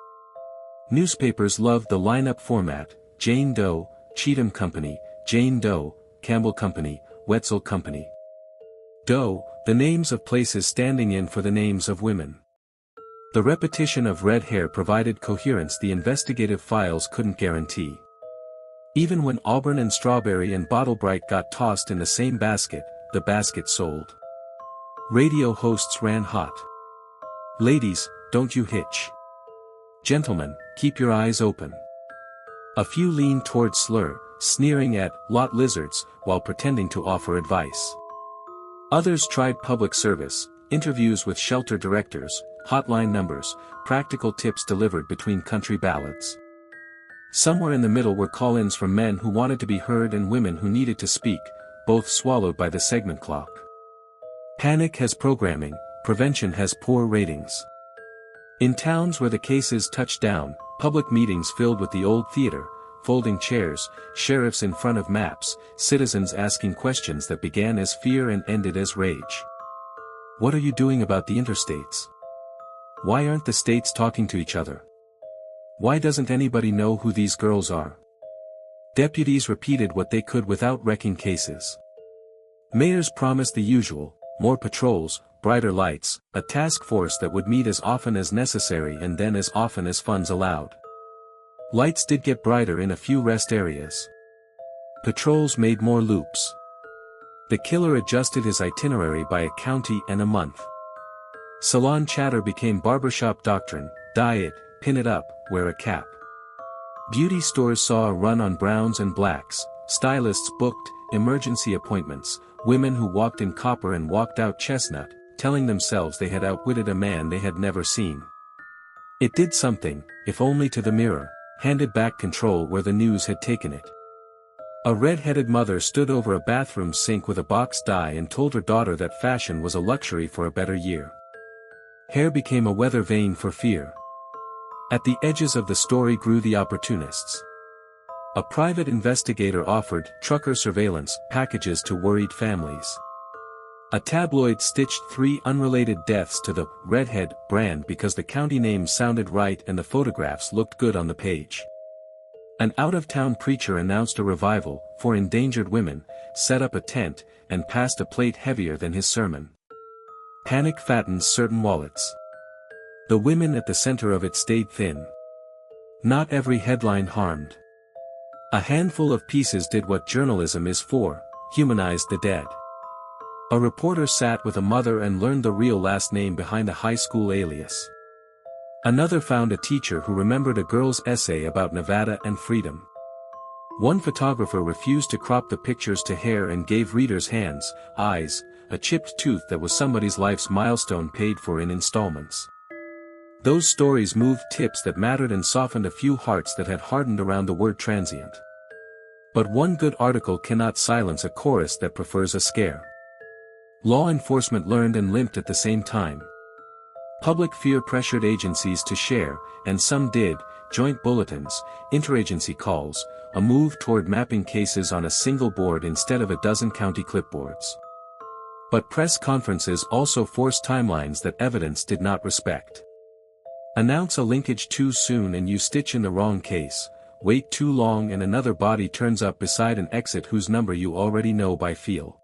Newspapers loved the lineup format, Jane Doe, Cheatham Company, Jane Doe, Campbell Company, Wetzel Company. Doe, the names of places standing in for the names of women. The repetition of red hair provided coherence the investigative files couldn't guarantee. Even when Auburn and Strawberry and Bottlebright got tossed in the same basket, the basket sold. Radio hosts ran hot. Ladies, don't you hitch. Gentlemen, keep your eyes open. A few leaned toward slur, sneering at lot lizards, while pretending to offer advice. Others tried public service, interviews with shelter directors, hotline numbers, practical tips delivered between country ballads. Somewhere in the middle were call-ins from men who wanted to be heard and women who needed to speak, both swallowed by the segment clock. Panic has programming, prevention has poor ratings. In towns where the cases touched down, public meetings filled with the old theater, folding chairs, sheriffs in front of maps, citizens asking questions that began as fear and ended as rage. What are you doing about the interstates? Why aren't the states talking to each other? Why doesn't anybody know who these girls are? Deputies repeated what they could without wrecking cases. Mayors promised the usual, more patrols, brighter lights, a task force that would meet as often as necessary and then as often as funds allowed. Lights did get brighter in a few rest areas. Patrols made more loops. The killer adjusted his itinerary by a county and a month. Salon chatter became barbershop doctrine, dye it, pin it up, wear a cap. Beauty stores saw a run on browns and blacks, stylists booked emergency appointments, women who walked in copper and walked out chestnut, telling themselves they had outwitted a man they had never seen. It did something, if only to the mirror, handed back control where the news had taken it. A red-headed mother stood over a bathroom sink with a box dye and told her daughter that fashion was a luxury for a better year. Hair became a weather vane for fear. At the edges of the story grew the opportunists. A private investigator offered trucker surveillance packages to worried families. A tabloid stitched 3 unrelated deaths to the Redhead brand because the county name sounded right and the photographs looked good on the page. An out-of-town preacher announced a revival for endangered women, set up a tent, and passed a plate heavier than his sermon. Panic fattens certain wallets. The women at the center of it stayed thin. Not every headline harmed. A handful of pieces did what journalism is for, humanized the dead. A reporter sat with a mother and learned the real last name behind a high school alias. Another found a teacher who remembered a girl's essay about Nevada and freedom. One photographer refused to crop the pictures to hair and gave readers hands, eyes, a chipped tooth that was somebody's life's milestone paid for in installments. Those stories moved tips that mattered and softened a few hearts that had hardened around the word transient. But one good article cannot silence a chorus that prefers a scare. Law enforcement learned and limped at the same time. Public fear pressured agencies to share, and some did, joint bulletins, interagency calls, a move toward mapping cases on a single board instead of a dozen county clipboards. But press conferences also forced timelines that evidence did not respect. Announce a linkage too soon and you stitch in the wrong case, wait too long and another body turns up beside an exit whose number you already know by feel.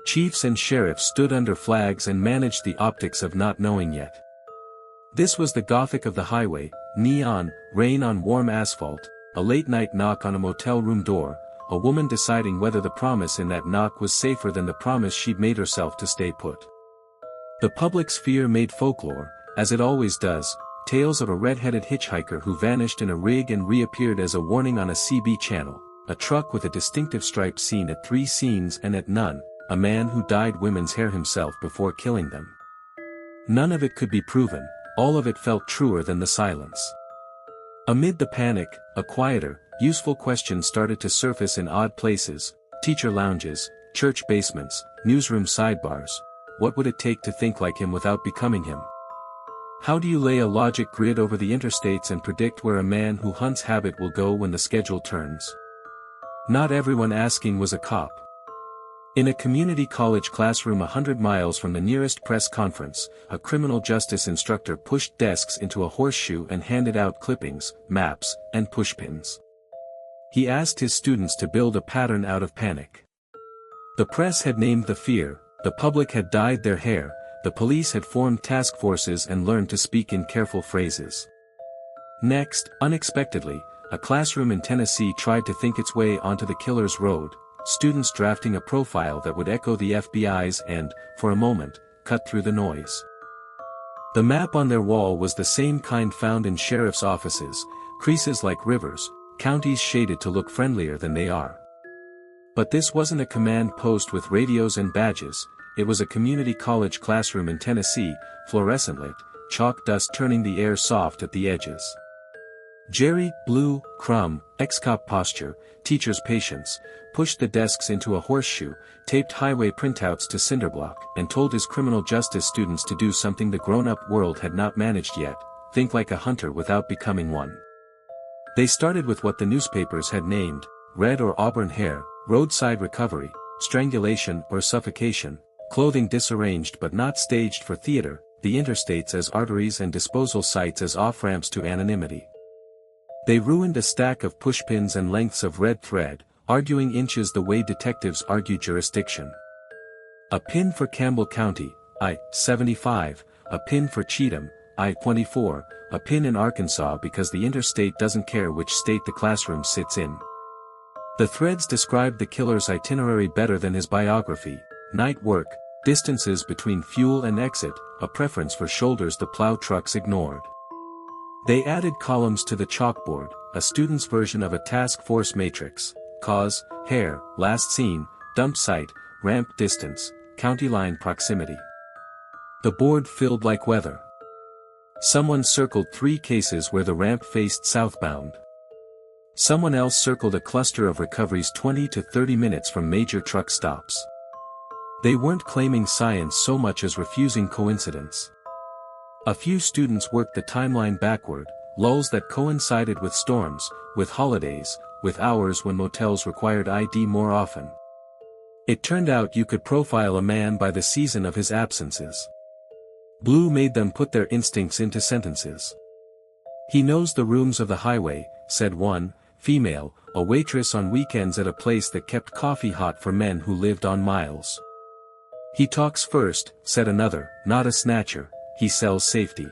Chiefs and sheriffs stood under flags and managed the optics of not knowing yet. This was the Gothic of the highway, neon, rain on warm asphalt, a late-night knock on a motel room door, a woman deciding whether the promise in that knock was safer than the promise she'd made herself to stay put. The public's fear made folklore, as it always does, tales of a red-headed hitchhiker who vanished in a rig and reappeared as a warning on a CB channel, a truck with a distinctive stripe seen at 3 scenes and at none, a man who dyed women's hair himself before killing them. None of it could be proven, all of it felt truer than the silence. Amid the panic, a quieter, useful question started to surface in odd places, teacher lounges, church basements, newsroom sidebars. What would it take to think like him without becoming him? How do you lay a logic grid over the interstates and predict where a man who hunts habit will go when the schedule turns? Not everyone asking was a cop. In a community college classroom 100 miles from the nearest press conference, a criminal justice instructor pushed desks into a horseshoe and handed out clippings, maps, and pushpins. He asked his students to build a pattern out of panic. The press had named the fear, the public had dyed their hair, the police had formed task forces and learned to speak in careful phrases. Next, unexpectedly, a classroom in Tennessee tried to think its way onto the killer's road, students drafting a profile that would echo the FBI's and, for a moment, cut through the noise. The map on their wall was the same kind found in sheriff's offices, creases like rivers, counties shaded to look friendlier than they are. But this wasn't a command post with radios and badges, it was a community college classroom in Tennessee, fluorescent lit, chalk dust turning the air soft at the edges. Jerry, Blue, Crumb, ex-cop posture, teacher's patience, pushed the desks into a horseshoe, taped highway printouts to cinderblock, and told his criminal justice students to do something the grown-up world had not managed yet, think like a hunter without becoming one. They started with what the newspapers had named, red or auburn hair, roadside recovery, strangulation or suffocation, clothing disarranged but not staged for theater, the interstates as arteries and disposal sites as off-ramps to anonymity. They ruined a stack of pushpins and lengths of red thread, arguing inches the way detectives argue jurisdiction. A pin for Campbell County, I-75, a pin for Cheatham, I-24, a pin in Arkansas because the interstate doesn't care which state the classroom sits in. The threads described the killer's itinerary better than his biography: night work, distances between fuel and exit, a preference for shoulders the plow trucks ignored. They added columns to the chalkboard, a student's version of a task force matrix: cause, hair, last seen, dump site, ramp distance, county line proximity. The board filled like weather. Someone circled 3 cases where the ramp faced southbound. Someone else circled a cluster of recoveries 20 to 30 minutes from major truck stops. They weren't claiming science so much as refusing coincidence. A few students worked the timeline backward, lulls that coincided with storms, with holidays, with hours when motels required ID more often. It turned out you could profile a man by the season of his absences. Blue made them put their instincts into sentences. "He knows the rooms of the highway," said one, female, a waitress on weekends at a place that kept coffee hot for men who lived on miles. "He talks first," said another, "not a snatcher, he sells safety."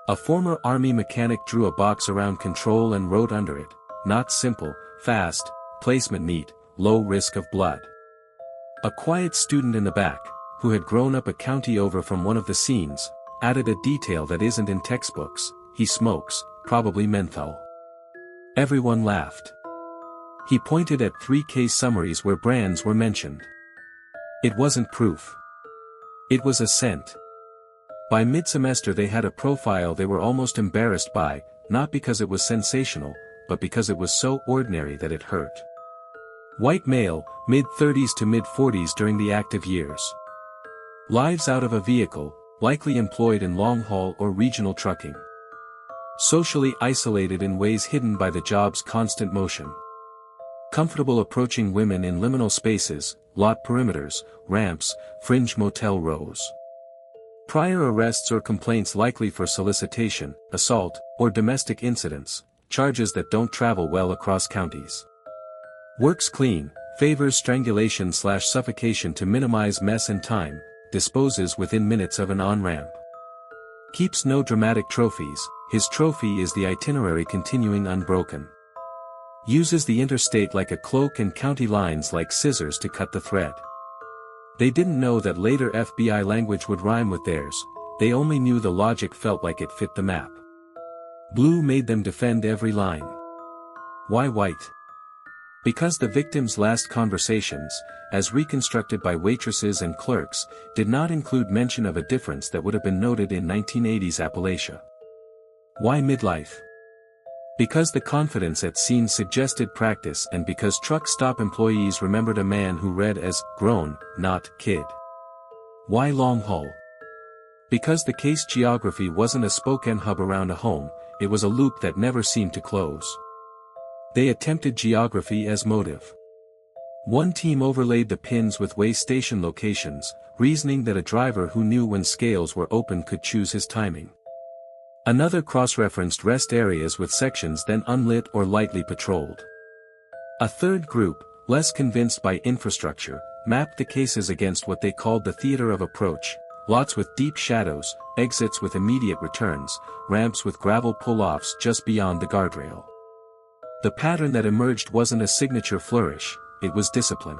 A former army mechanic drew a box around control and wrote under it, "Not simple, fast, placement neat, low risk of blood." A quiet student in the back, who had grown up a county over from one of the scenes, added a detail that isn't in textbooks: "He smokes, probably menthol." Everyone laughed. He pointed at 3 case summaries where brands were mentioned. It wasn't proof. It was a scent. By mid-semester they had a profile they were almost embarrassed by, not because it was sensational, but because it was so ordinary that it hurt. White male, mid-30s to mid-40s during the active years. Lives out of a vehicle, likely employed in long-haul or regional trucking. Socially isolated in ways hidden by the job's constant motion. Comfortable approaching women in liminal spaces, lot perimeters, ramps, fringe motel rows. Prior arrests or complaints likely for solicitation, assault, or domestic incidents, charges that don't travel well across counties. Works clean, favors strangulation/suffocation to minimize mess and time, disposes within minutes of an on-ramp. Keeps no dramatic trophies, his trophy is the itinerary continuing unbroken. Uses the interstate like a cloak and county lines like scissors to cut the thread. They didn't know that later FBI language would rhyme with theirs, they only knew the logic felt like it fit the map. Blue made them defend every line. Why white? Because the victims' last conversations, as reconstructed by waitresses and clerks, did not include mention of a difference that would have been noted in 1980s Appalachia. Why midlife? Because the confidence at scene suggested practice, and because truck stop employees remembered a man who read as grown, not kid. Why long haul? Because the case geography wasn't a Spokane hub around a home, it was a loop that never seemed to close. They attempted geography as motive. One team overlaid the pins with way station locations, reasoning that a driver who knew when scales were open could choose his timing. Another cross-referenced rest areas with sections then unlit or lightly patrolled. A third group, less convinced by infrastructure, mapped the cases against what they called the theater of approach, lots with deep shadows, exits with immediate returns, ramps with gravel pull-offs just beyond the guardrail. The pattern that emerged wasn't a signature flourish, it was discipline.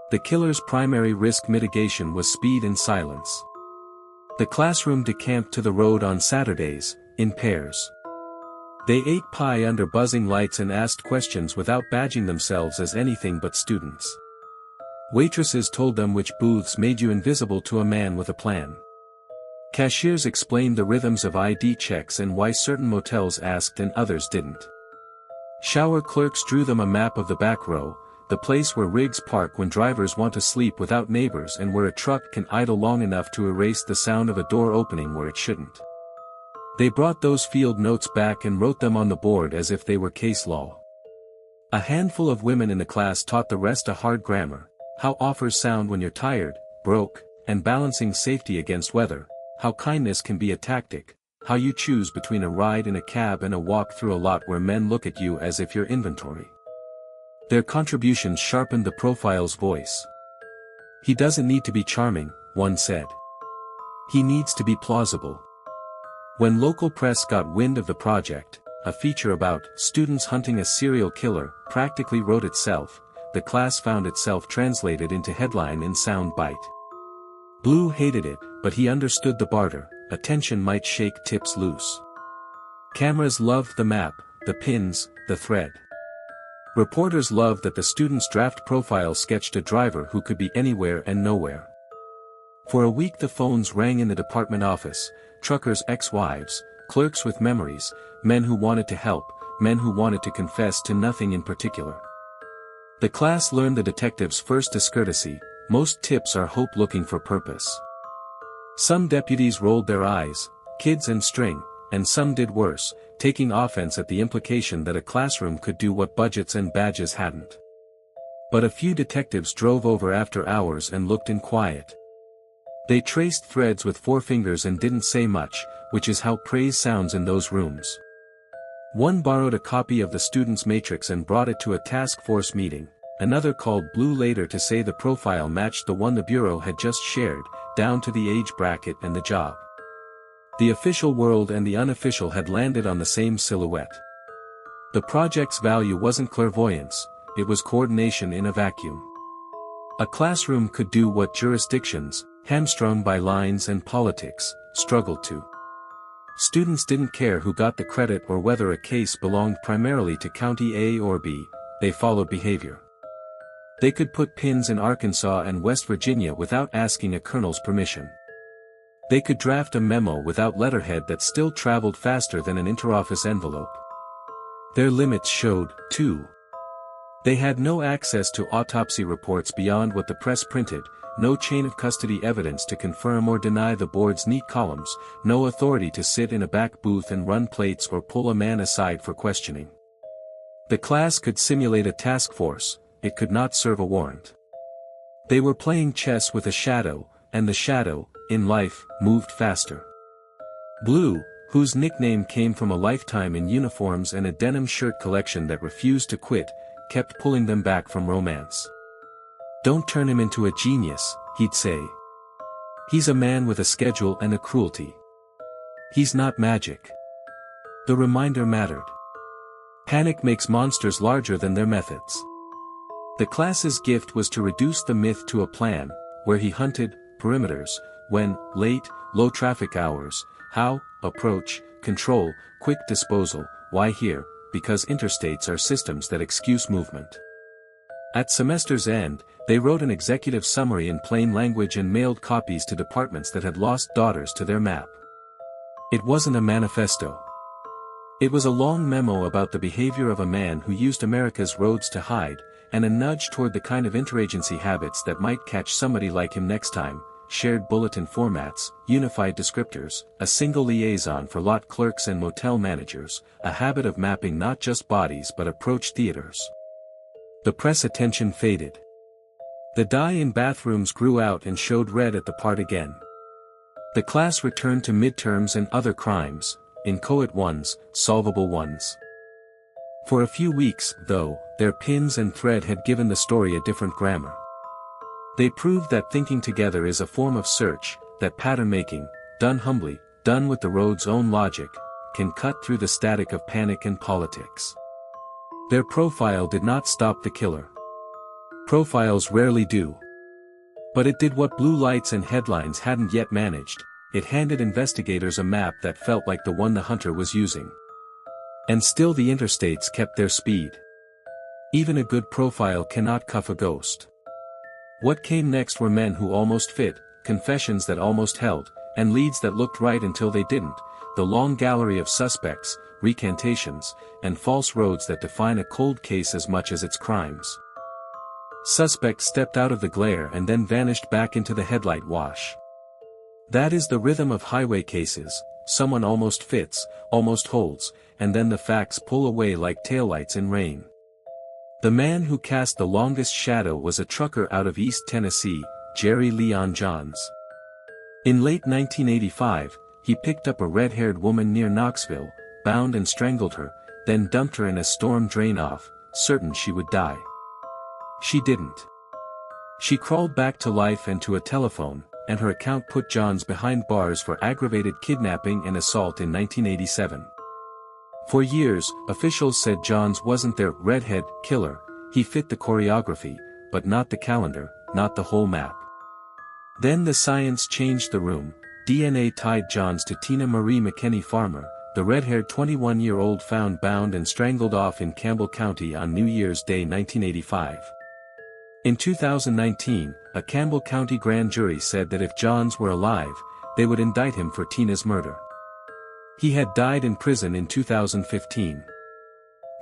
The killer's primary risk mitigation was speed and silence. The classroom decamped to the road on Saturdays, in pairs. They ate pie under buzzing lights and asked questions without badging themselves as anything but students. Waitresses told them which booths made you invisible to a man with a plan. Cashiers explained the rhythms of ID checks and why certain motels asked and others didn't. Shower clerks drew them a map of the back row, the place where rigs park when drivers want to sleep without neighbors and where a truck can idle long enough to erase the sound of a door opening where it shouldn't. They brought those field notes back and wrote them on the board as if they were case law. A handful of women in the class taught the rest a hard grammar, how offers sound when you're tired, broke, and balancing safety against weather, how kindness can be a tactic, how you choose between a ride in a cab and a walk through a lot where men look at you as if you're inventory. Their contributions sharpened the profile's voice. He doesn't need to be charming, one said. He needs to be plausible. When local press got wind of the project, a feature about students hunting a serial killer practically wrote itself. The class found itself translated into headline in sound bite. Blue hated it, but he understood the barter. Attention might shake tips loose. Cameras loved the map, the pins, the thread. Reporters loved that the student's draft profile sketched a driver who could be anywhere and nowhere. For a week the phones rang in the department office, truckers' ex-wives, clerks with memories, men who wanted to help, men who wanted to confess to nothing in particular. The class learned the detective's first discourtesy: most tips are hope looking for purpose. Some deputies rolled their eyes, kids and string, and some did worse, taking offense at the implication that a classroom could do what budgets and badges hadn't. But a few detectives drove over after hours and looked in quiet. They traced threads with forefingers and didn't say much, which is how praise sounds in those rooms. One borrowed a copy of the student's matrix and brought it to a task force meeting. Another called Blue later to say the profile matched the one the bureau had just shared, down to the age bracket and the job. The official world and the unofficial had landed on the same silhouette. The project's value wasn't clairvoyance, it was coordination in a vacuum. A classroom could do what jurisdictions, hamstrung by lines and politics, struggled to. Students didn't care who got the credit or whether a case belonged primarily to County A or B, they followed behavior. They could put pins in Arkansas and West Virginia without asking a colonel's permission. They could draft a memo without letterhead that still traveled faster than an interoffice envelope. Their limits showed, too. They had no access to autopsy reports beyond what the press printed, no chain of custody evidence to confirm or deny the board's neat columns, no authority to sit in a back booth and run plates or pull a man aside for questioning. The class could simulate a task force, it could not serve a warrant. They were playing chess with a shadow, and the shadow, in life, moved faster. Blue, whose nickname came from a lifetime in uniforms and a denim shirt collection that refused to quit, kept pulling them back from romance. "Don't turn him into a genius," he'd say. "He's a man with a schedule and a cruelty. He's not magic." The reminder mattered. Panic makes monsters larger than their methods. The class's gift was to reduce the myth to a plan, where he hunted, perimeters, when, late, low traffic hours, how, approach, control, quick disposal, why here, because interstates are systems that excuse movement. At semester's end, they wrote an executive summary in plain language and mailed copies to departments that had lost daughters to their map. It wasn't a manifesto. It was a long memo about the behavior of a man who used America's roads to hide, and a nudge toward the kind of interagency habits that might catch somebody like him next time: shared bulletin formats, unified descriptors, a single liaison for lot clerks and motel managers, a habit of mapping not just bodies but approach theaters. The press attention faded. The dye in bathrooms grew out and showed red at the part again. The class returned to midterms and other crimes, inchoate ones, solvable ones. For a few weeks, though, their pins and thread had given the story a different grammar. They proved that thinking together is a form of search, that pattern-making, done humbly, done with the road's own logic, can cut through the static of panic and politics. Their profile did not stop the killer. Profiles rarely do. But it did what blue lights and headlines hadn't yet managed: it handed investigators a map that felt like the one the hunter was using. And still the interstates kept their speed. Even a good profile cannot cuff a ghost. What came next were men who almost fit, confessions that almost held, and leads that looked right until they didn't, the long gallery of suspects, recantations, and false roads that define a cold case as much as its crimes. Suspects stepped out of the glare and then vanished back into the headlight wash. That is the rhythm of highway cases: someone almost fits, almost holds, and then the facts pull away like taillights in rain. The man who cast the longest shadow was a trucker out of East Tennessee, Jerry Leon Johns. In late 1985, he picked up a red-haired woman near Knoxville, bound and strangled her, then dumped her in a storm drain-off, certain she would die. She didn't. She crawled back to life and to a telephone, and her account put Johns behind bars for aggravated kidnapping and assault in 1987. For years, officials said Johns wasn't their redhead killer. He fit the choreography, but not the calendar, not the whole map. Then the science changed the room. DNA tied Johns to Tina Marie McKinney Farmer, the red-haired 21-year-old found bound and strangled off in Campbell County on New Year's Day 1985. In 2019, a Campbell County grand jury said that if Johns were alive, they would indict him for Tina's murder. He had died in prison in 2015.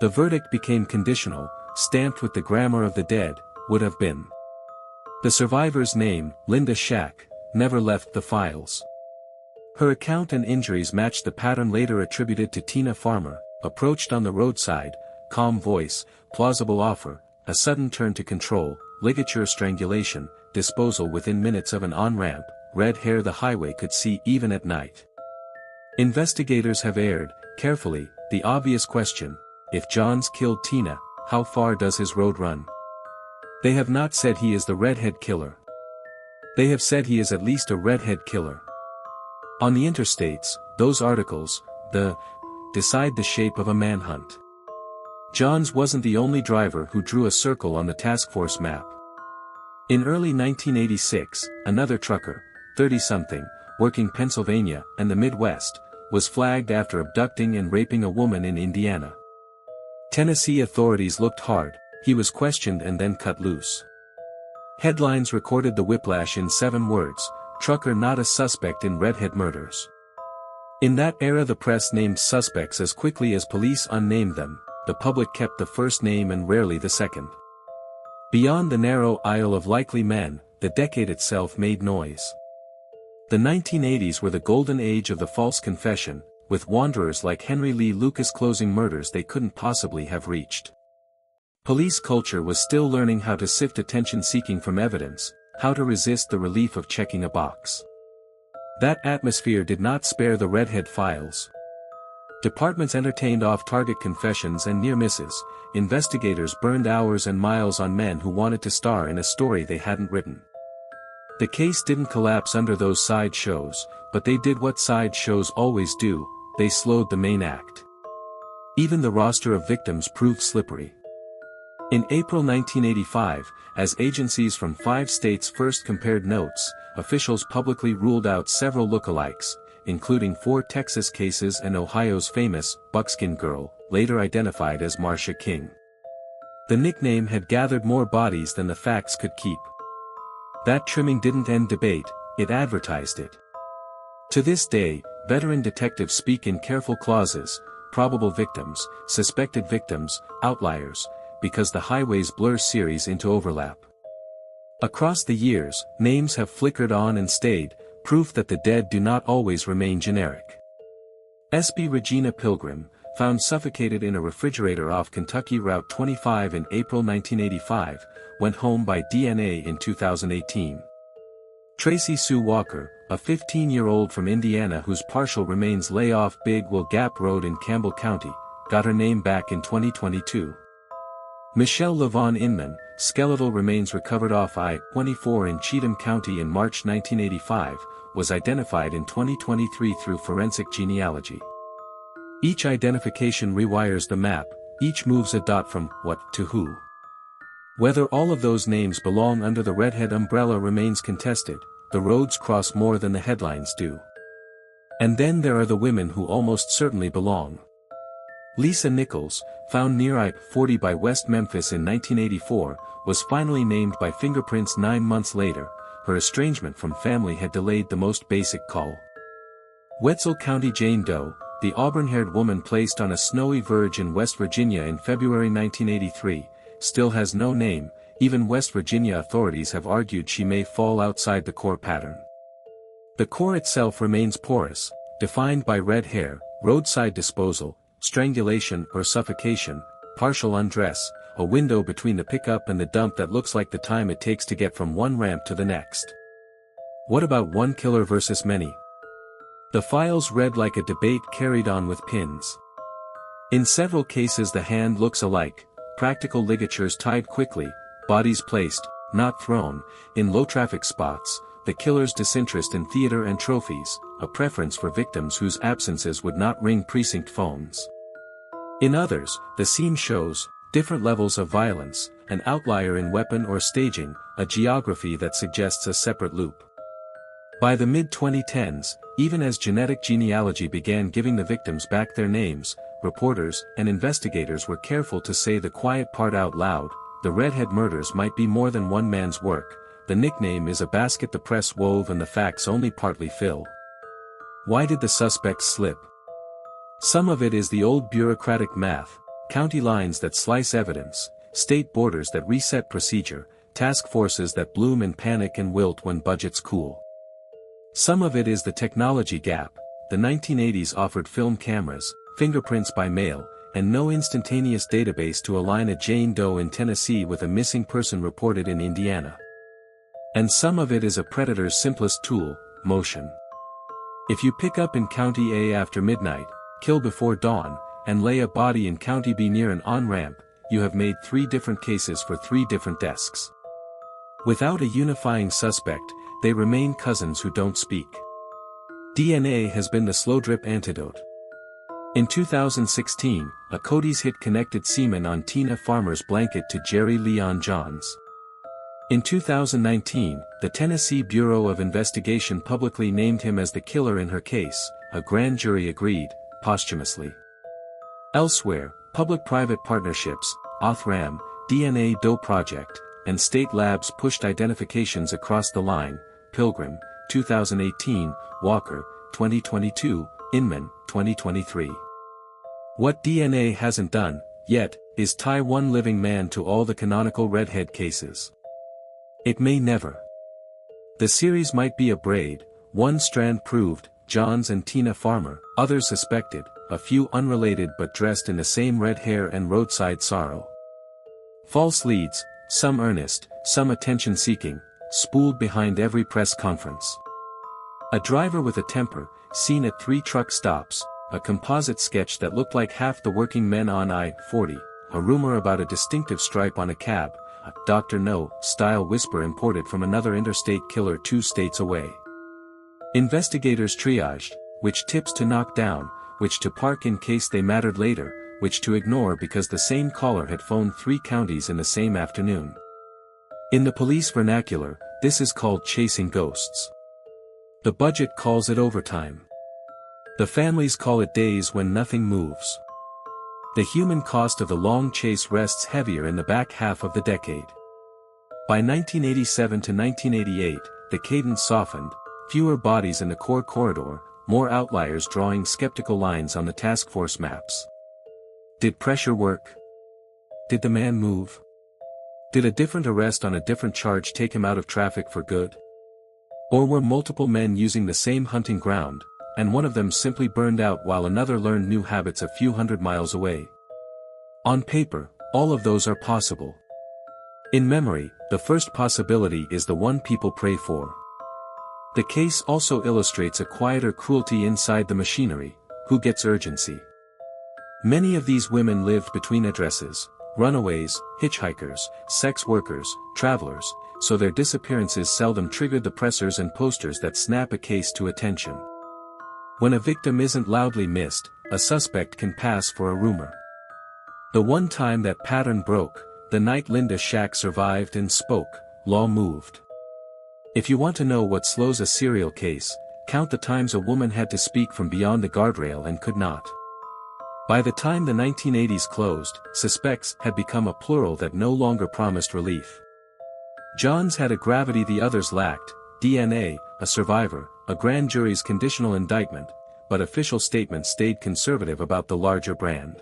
The verdict became conditional, stamped with the grammar of the dead, would have been. The survivor's name, Linda Shack, never left the files. Her account and injuries matched the pattern later attributed to Tina Farmer, approached on the roadside, calm voice, plausible offer, a sudden turn to control, ligature strangulation, disposal within minutes of an on-ramp, red hair the highway could see even at night. Investigators have aired, carefully, the obvious question: if Johns killed Tina, how far does his road run? They have not said he is the redhead killer. They have said he is at least a redhead killer. On the interstates, those articles, decide the shape of a manhunt. Johns wasn't the only driver who drew a circle on the task force map. In early 1986, another trucker, 30-something, working Pennsylvania and the Midwest, was flagged after abducting and raping a woman in Indiana. Tennessee authorities looked hard, he was questioned and then cut loose. Headlines recorded the whiplash in 7 words, "Trucker not a suspect in Redhead Murders." In that era the press named suspects as quickly as police unnamed them, the public kept the first name and rarely the second. Beyond the narrow aisle of likely men, the decade itself made noise. The 1980s were the golden age of the false confession, with wanderers like Henry Lee Lucas closing murders they couldn't possibly have reached. Police culture was still learning how to sift attention-seeking from evidence, how to resist the relief of checking a box. That atmosphere did not spare the Redhead files. Departments entertained off-target confessions and near misses, investigators burned hours and miles on men who wanted to star in a story they hadn't written. The case didn't collapse under those side shows, but they did what side shows always do, they slowed the main act. Even the roster of victims proved slippery. In April 1985, as agencies from 5 states first compared notes, officials publicly ruled out several lookalikes, including 4 Texas cases and Ohio's famous Buckskin Girl, later identified as Marcia King. The nickname had gathered more bodies than the facts could keep. That trimming didn't end debate, it advertised it. To this day, veteran detectives speak in careful clauses: probable victims, suspected victims, outliers, because the highways blur series into overlap. Across the years, names have flickered on and stayed, proof that the dead do not always remain generic. S.B. Regina Pilgrim, found suffocated in a refrigerator off Kentucky Route 25 in April 1985, went home by DNA in 2018. Tracy Sue Walker, a 15-year-old from Indiana whose partial remains lay off Big Will Gap Road in Campbell County, got her name back in 2022. Michelle LaVaughn Inman, skeletal remains recovered off I-24 in Cheatham County in March 1985, was identified in 2023 through forensic genealogy. Each identification rewires the map, each moves a dot from what to who. Whether all of those names belong under the Redhead umbrella remains contested, the roads cross more than the headlines do. And then there are the women who almost certainly belong. Lisa Nichols, found near I-40 by West Memphis in 1984, was finally named by fingerprints 9 months later. Her estrangement from family had delayed the most basic call. Wetzel County Jane Doe, the auburn-haired woman placed on a snowy verge in West Virginia in February 1983, still has no name. Even West Virginia authorities have argued she may fall outside the core pattern. The core itself remains porous, defined by red hair, roadside disposal, strangulation or suffocation, partial undress, a window between the pickup and the dump that looks like the time it takes to get from one ramp to the next. What about one killer versus many? The files read like a debate carried on with pins. In several cases the hand looks alike, practical ligatures tied quickly, bodies placed, not thrown, in low-traffic spots, the killer's disinterest in theater and trophies, a preference for victims whose absences would not ring precinct phones. In others, the scene shows different levels of violence, an outlier in weapon or staging, a geography that suggests a separate loop. By the mid-2010s, even as genetic genealogy began giving the victims back their names, reporters and investigators were careful to say the quiet part out loud: the Redhead Murders might be more than one man's work. The nickname is a basket the press wove and the facts only partly fill. Why did the suspects slip? Some of it is the old bureaucratic math: county lines that slice evidence, state borders that reset procedure, task forces that bloom in panic and wilt when budgets cool. Some of it is the technology gap. The 1980s offered film cameras, fingerprints by mail, and no instantaneous database to align a Jane Doe in Tennessee with a missing person reported in Indiana. And some of it is a predator's simplest tool, motion. If you pick up in County A after midnight, kill before dawn, and lay a body in County B near an on-ramp, you have made 3 different cases for 3 different desks. Without a unifying suspect, they remain cousins who don't speak. DNA has been the slow drip antidote. In 2016, a Cody's hit connected semen on Tina Farmer's blanket to Jerry Leon Johns. In 2019, the Tennessee Bureau of Investigation publicly named him as the killer in her case, a grand jury agreed, posthumously. Elsewhere, public-private partnerships, Othram, DNA Doe Project, and state labs pushed identifications across the line, Pilgrim, 2018, Walker, 2022, Inman, 2023. What DNA hasn't done, yet, is tie one living man to all the canonical Redhead cases. It may never. The series might be a braid, one strand proved, Johns and Tina Farmer, others suspected, a few unrelated but dressed in the same red hair and roadside sorrow. False leads, some earnest, some attention-seeking, spooled behind every press conference. A driver with a temper, seen at 3 truck stops, a composite sketch that looked like half the working men on I-40, a rumor about a distinctive stripe on a cab, a Dr. No-style whisper imported from another interstate killer 2 states away. Investigators triaged, which tips to knock down, which to park in case they mattered later, which to ignore because the same caller had phoned 3 counties in the same afternoon. In the police vernacular, this is called chasing ghosts. The budget calls it overtime. The families call it days when nothing moves. The human cost of the long chase rests heavier in the back half of the decade. By 1987 to 1988, the cadence softened, fewer bodies in the core corridor, more outliers drawing skeptical lines on the task force maps. Did pressure work? Did the man move? Did a different arrest on a different charge take him out of traffic for good? Or were multiple men using the same hunting ground, and one of them simply burned out while another learned new habits a few hundred miles away? On paper, all of those are possible. In memory, the first possibility is the one people pray for. The case also illustrates a quieter cruelty inside the machinery: who gets urgency? Many of these women lived between addresses, runaways, hitchhikers, sex workers, travelers, so their disappearances seldom triggered the pressers and posters that snap a case to attention. When a victim isn't loudly missed, a suspect can pass for a rumor. The one time that pattern broke, the night Linda Shack survived and spoke, law moved. If you want to know what slows a serial case, count the times a woman had to speak from beyond the guardrail and could not. By the time the 1980s closed, suspects had become a plural that no longer promised relief. Johns had a gravity the others lacked: DNA, a survivor, a grand jury's conditional indictment, but official statements stayed conservative about the larger brand.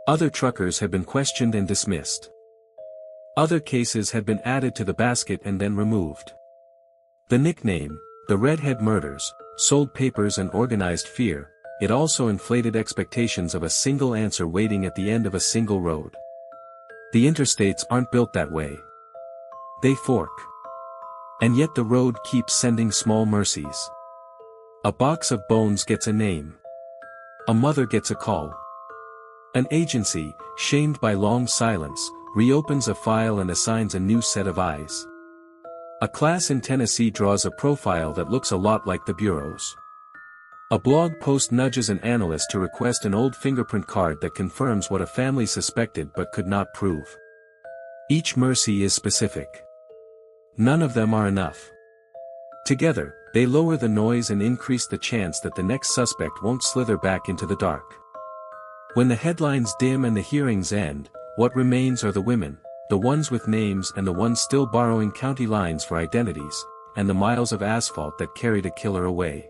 Other truckers had been questioned and dismissed. Other cases had been added to the basket and then removed. The nickname, the Redhead Murders, sold papers and organized fear. It also inflated expectations of a single answer waiting at the end of a single road. The interstates aren't built that way. They fork. And yet the road keeps sending small mercies. A box of bones gets a name. A mother gets a call. An agency, shamed by long silence, reopens a file and assigns a new set of eyes. A class in Tennessee draws a profile that looks a lot like the Bureau's. A blog post nudges an analyst to request an old fingerprint card that confirms what a family suspected but could not prove. Each mercy is specific. None of them are enough. Together, they lower the noise and increase the chance that the next suspect won't slither back into the dark. When the headlines dim and the hearings end, what remains are the women, the ones with names and the ones still borrowing county lines for identities, and the miles of asphalt that carried a killer away.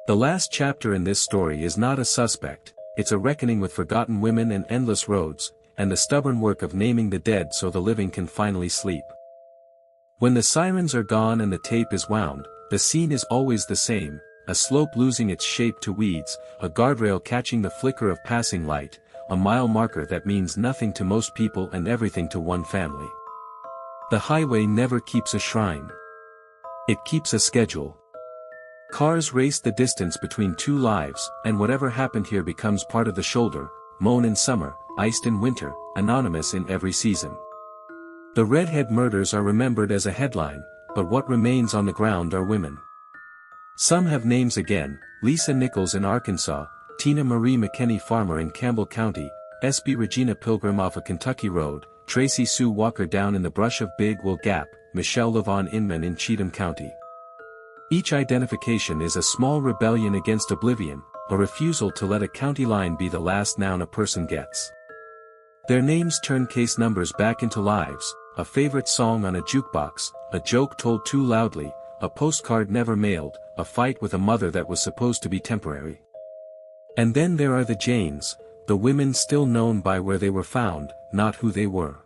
The last chapter in this story is not a suspect, it's a reckoning with forgotten women and endless roads, and the stubborn work of naming the dead so the living can finally sleep. When the sirens are gone and the tape is wound, the scene is always the same, a slope losing its shape to weeds, a guardrail catching the flicker of passing light, a mile marker that means nothing to most people and everything to one family. The highway never keeps a shrine. It keeps a schedule. Cars race the distance between two lives, and whatever happened here becomes part of the shoulder, mown in summer, iced in winter, anonymous in every season. The Redhead Murders are remembered as a headline, but what remains on the ground are women. Some have names again: Lisa Nichols in Arkansas, Tina Marie McKinney Farmer in Campbell County, S.B. Regina Pilgrim off a Kentucky road, Tracy Sue Walker down in the brush of Big Will Gap, Michelle LaVaughn Inman in Cheatham County. Each identification is a small rebellion against oblivion, a refusal to let a county line be the last noun a person gets. Their names turn case numbers back into lives, a favorite song on a jukebox, a joke told too loudly, a postcard never mailed, a fight with a mother that was supposed to be temporary. And then there are the Janes, the women still known by where they were found, not who they were.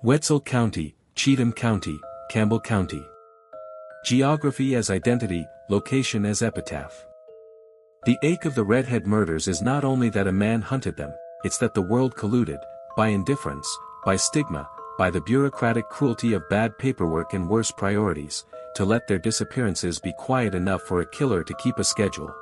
Wetzel County, Cheatham County, Campbell County. Geography as identity, location as epitaph. The ache of the Redhead Murders is not only that a man hunted them, it's that the world colluded, by indifference, by stigma, by the bureaucratic cruelty of bad paperwork and worse priorities, to let their disappearances be quiet enough for a killer to keep a schedule.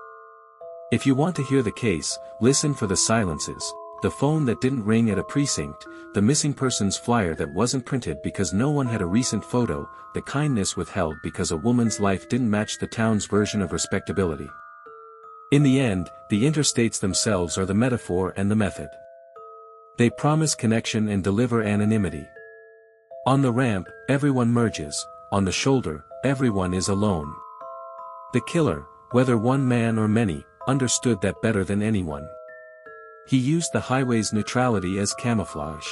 If you want to hear the case, listen for the silences, the phone that didn't ring at a precinct, the missing persons flyer that wasn't printed because no one had a recent photo, the kindness withheld because a woman's life didn't match the town's version of respectability. In the end, the interstates themselves are the metaphor and the method. They promise connection and deliver anonymity. On the ramp, everyone merges, on the shoulder, everyone is alone. The killer, whether one man or many, understood that better than anyone. He used the highway's neutrality as camouflage.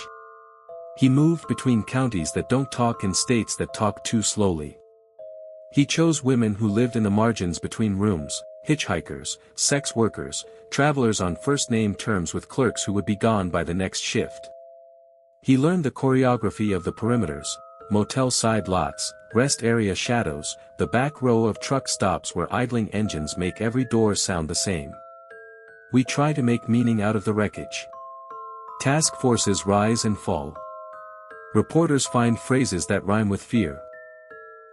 He moved between counties that don't talk and states that talk too slowly. He chose women who lived in the margins between rooms, hitchhikers, sex workers, travelers on first-name terms with clerks who would be gone by the next shift. He learned the choreography of the perimeters, motel side lots, rest area shadows, the back row of truck stops where idling engines make every door sound the same. We try to make meaning out of the wreckage. Task forces rise and fall. Reporters find phrases that rhyme with fear.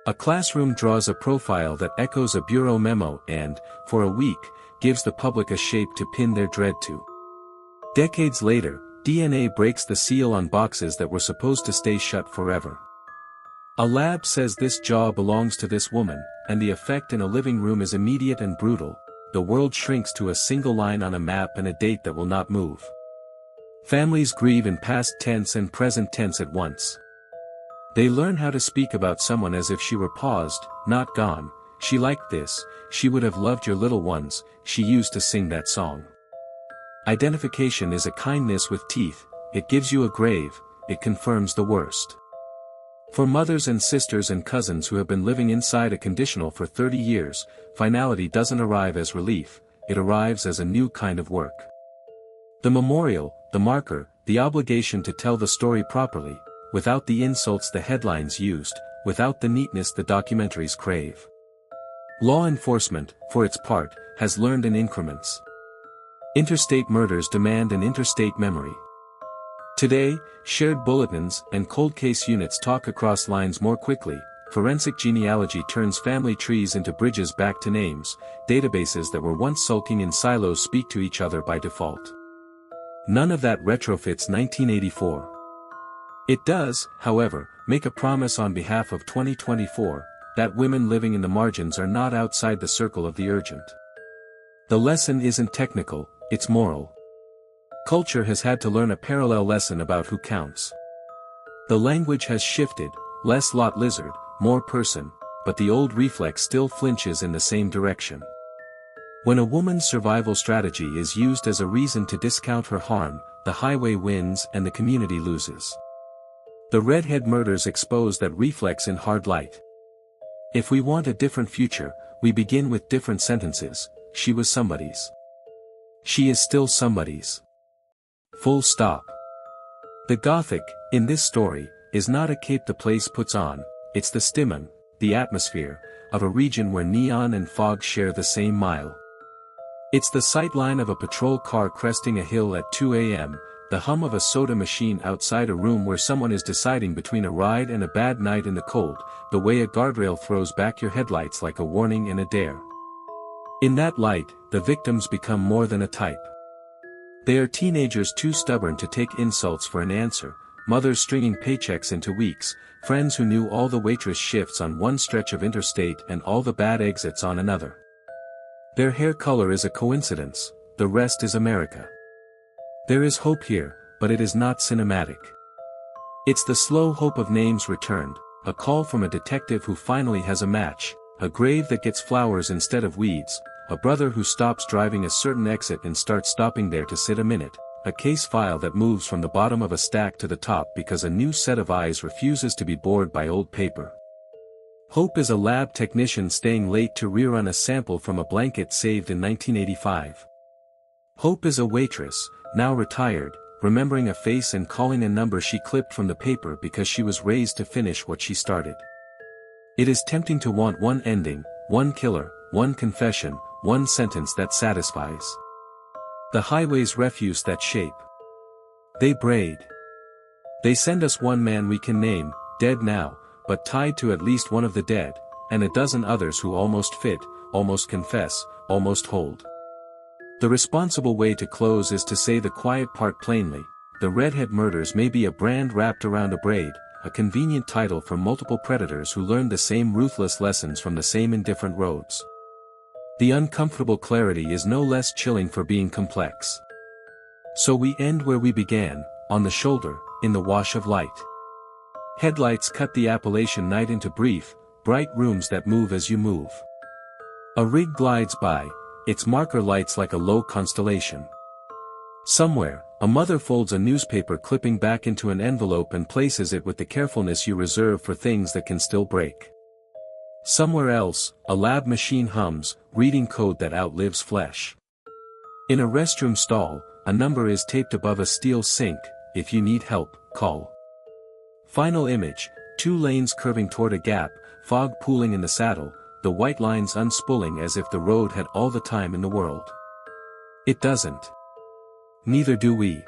A classroom draws a profile that echoes a bureau memo and, for a week, gives the public a shape to pin their dread to. Decades later, DNA breaks the seal on boxes that were supposed to stay shut forever. A lab says this jaw belongs to this woman, and the effect in a living room is immediate and brutal. The world shrinks to a single line on a map and a date that will not move. Families grieve in past tense and present tense at once. They learn how to speak about someone as if she were paused, not gone. She liked this, she would have loved your little ones, she used to sing that song. Identification is a kindness with teeth, it gives you a grave, it confirms the worst. For mothers and sisters and cousins who have been living inside a conditional for 30 years, finality doesn't arrive as relief, it arrives as a new kind of work. The memorial, the marker, the obligation to tell the story properly, without the insults the headlines used, without the neatness the documentaries crave. Law enforcement, for its part, has learned in increments. Interstate murders demand an interstate memory. Today, shared bulletins and cold case units talk across lines more quickly. Forensic genealogy turns family trees into bridges back to names. Databases that were once sulking in silos speak to each other by default. None of that retrofits 1984. It does, however, make a promise on behalf of 2024, that women living in the margins are not outside the circle of the urgent. The lesson isn't technical, it's moral. Culture has had to learn a parallel lesson about who counts. The language has shifted, less lot lizard, more person, but the old reflex still flinches in the same direction. When a woman's survival strategy is used as a reason to discount her harm, the highway wins and the community loses. The Redhead Murders expose that reflex in hard light. If we want a different future, we begin with different sentences. She was somebody's. She is still somebody's. Full stop. The Gothic, in this story, is not a cape the place puts on, it's the stimmen, the atmosphere, of a region where neon and fog share the same mile. It's the sightline of a patrol car cresting a hill at 2 a.m., the hum of a soda machine outside a room where someone is deciding between a ride and a bad night in the cold, the way a guardrail throws back your headlights like a warning and a dare. In that light, the victims become more than a type. They are teenagers too stubborn to take insults for an answer, mothers stringing paychecks into weeks, friends who knew all the waitress shifts on one stretch of interstate and all the bad exits on another. Their hair color is a coincidence, the rest is America. There is hope here, but it is not cinematic. It's the slow hope of names returned, a call from a detective who finally has a match, a grave that gets flowers instead of weeds, a brother who stops driving a certain exit and starts stopping there to sit a minute, a case file that moves from the bottom of a stack to the top because a new set of eyes refuses to be bored by old paper. Hope is a lab technician staying late to rerun a sample from a blanket saved in 1985. Hope is a waitress, now retired, remembering a face and calling a number she clipped from the paper because she was raised to finish what she started. It is tempting to want one ending, one killer, one confession, one sentence that satisfies. The highway's refuse that shape. They braid. They send us one man we can name, dead now, but tied to at least one of the dead, and a dozen others who almost fit, almost confess, almost hold. The responsible way to close is to say the quiet part plainly. The Redhead Murders may be a brand wrapped around a braid, a convenient title for multiple predators who learned the same ruthless lessons from the same indifferent roads. The uncomfortable clarity is no less chilling for being complex. So we end where we began, on the shoulder, in the wash of light. Headlights cut the Appalachian night into brief, bright rooms that move as you move. A rig glides by, its marker lights like a low constellation. Somewhere, a mother folds a newspaper clipping back into an envelope and places it with the carefulness you reserve for things that can still break. Somewhere else, a lab machine hums, reading code that outlives flesh. In a restroom stall, a number is taped above a steel sink, if you need help, call. Final image, 2 lanes curving toward a gap, fog pooling in the saddle, the white lines unspooling as if the road had all the time in the world. It doesn't. Neither do we.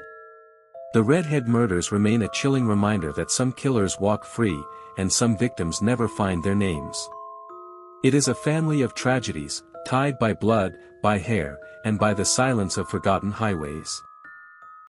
The Redhead Murders remain a chilling reminder that some killers walk free, and some victims never find their names. It is a family of tragedies, tied by blood, by hair, and by the silence of forgotten highways.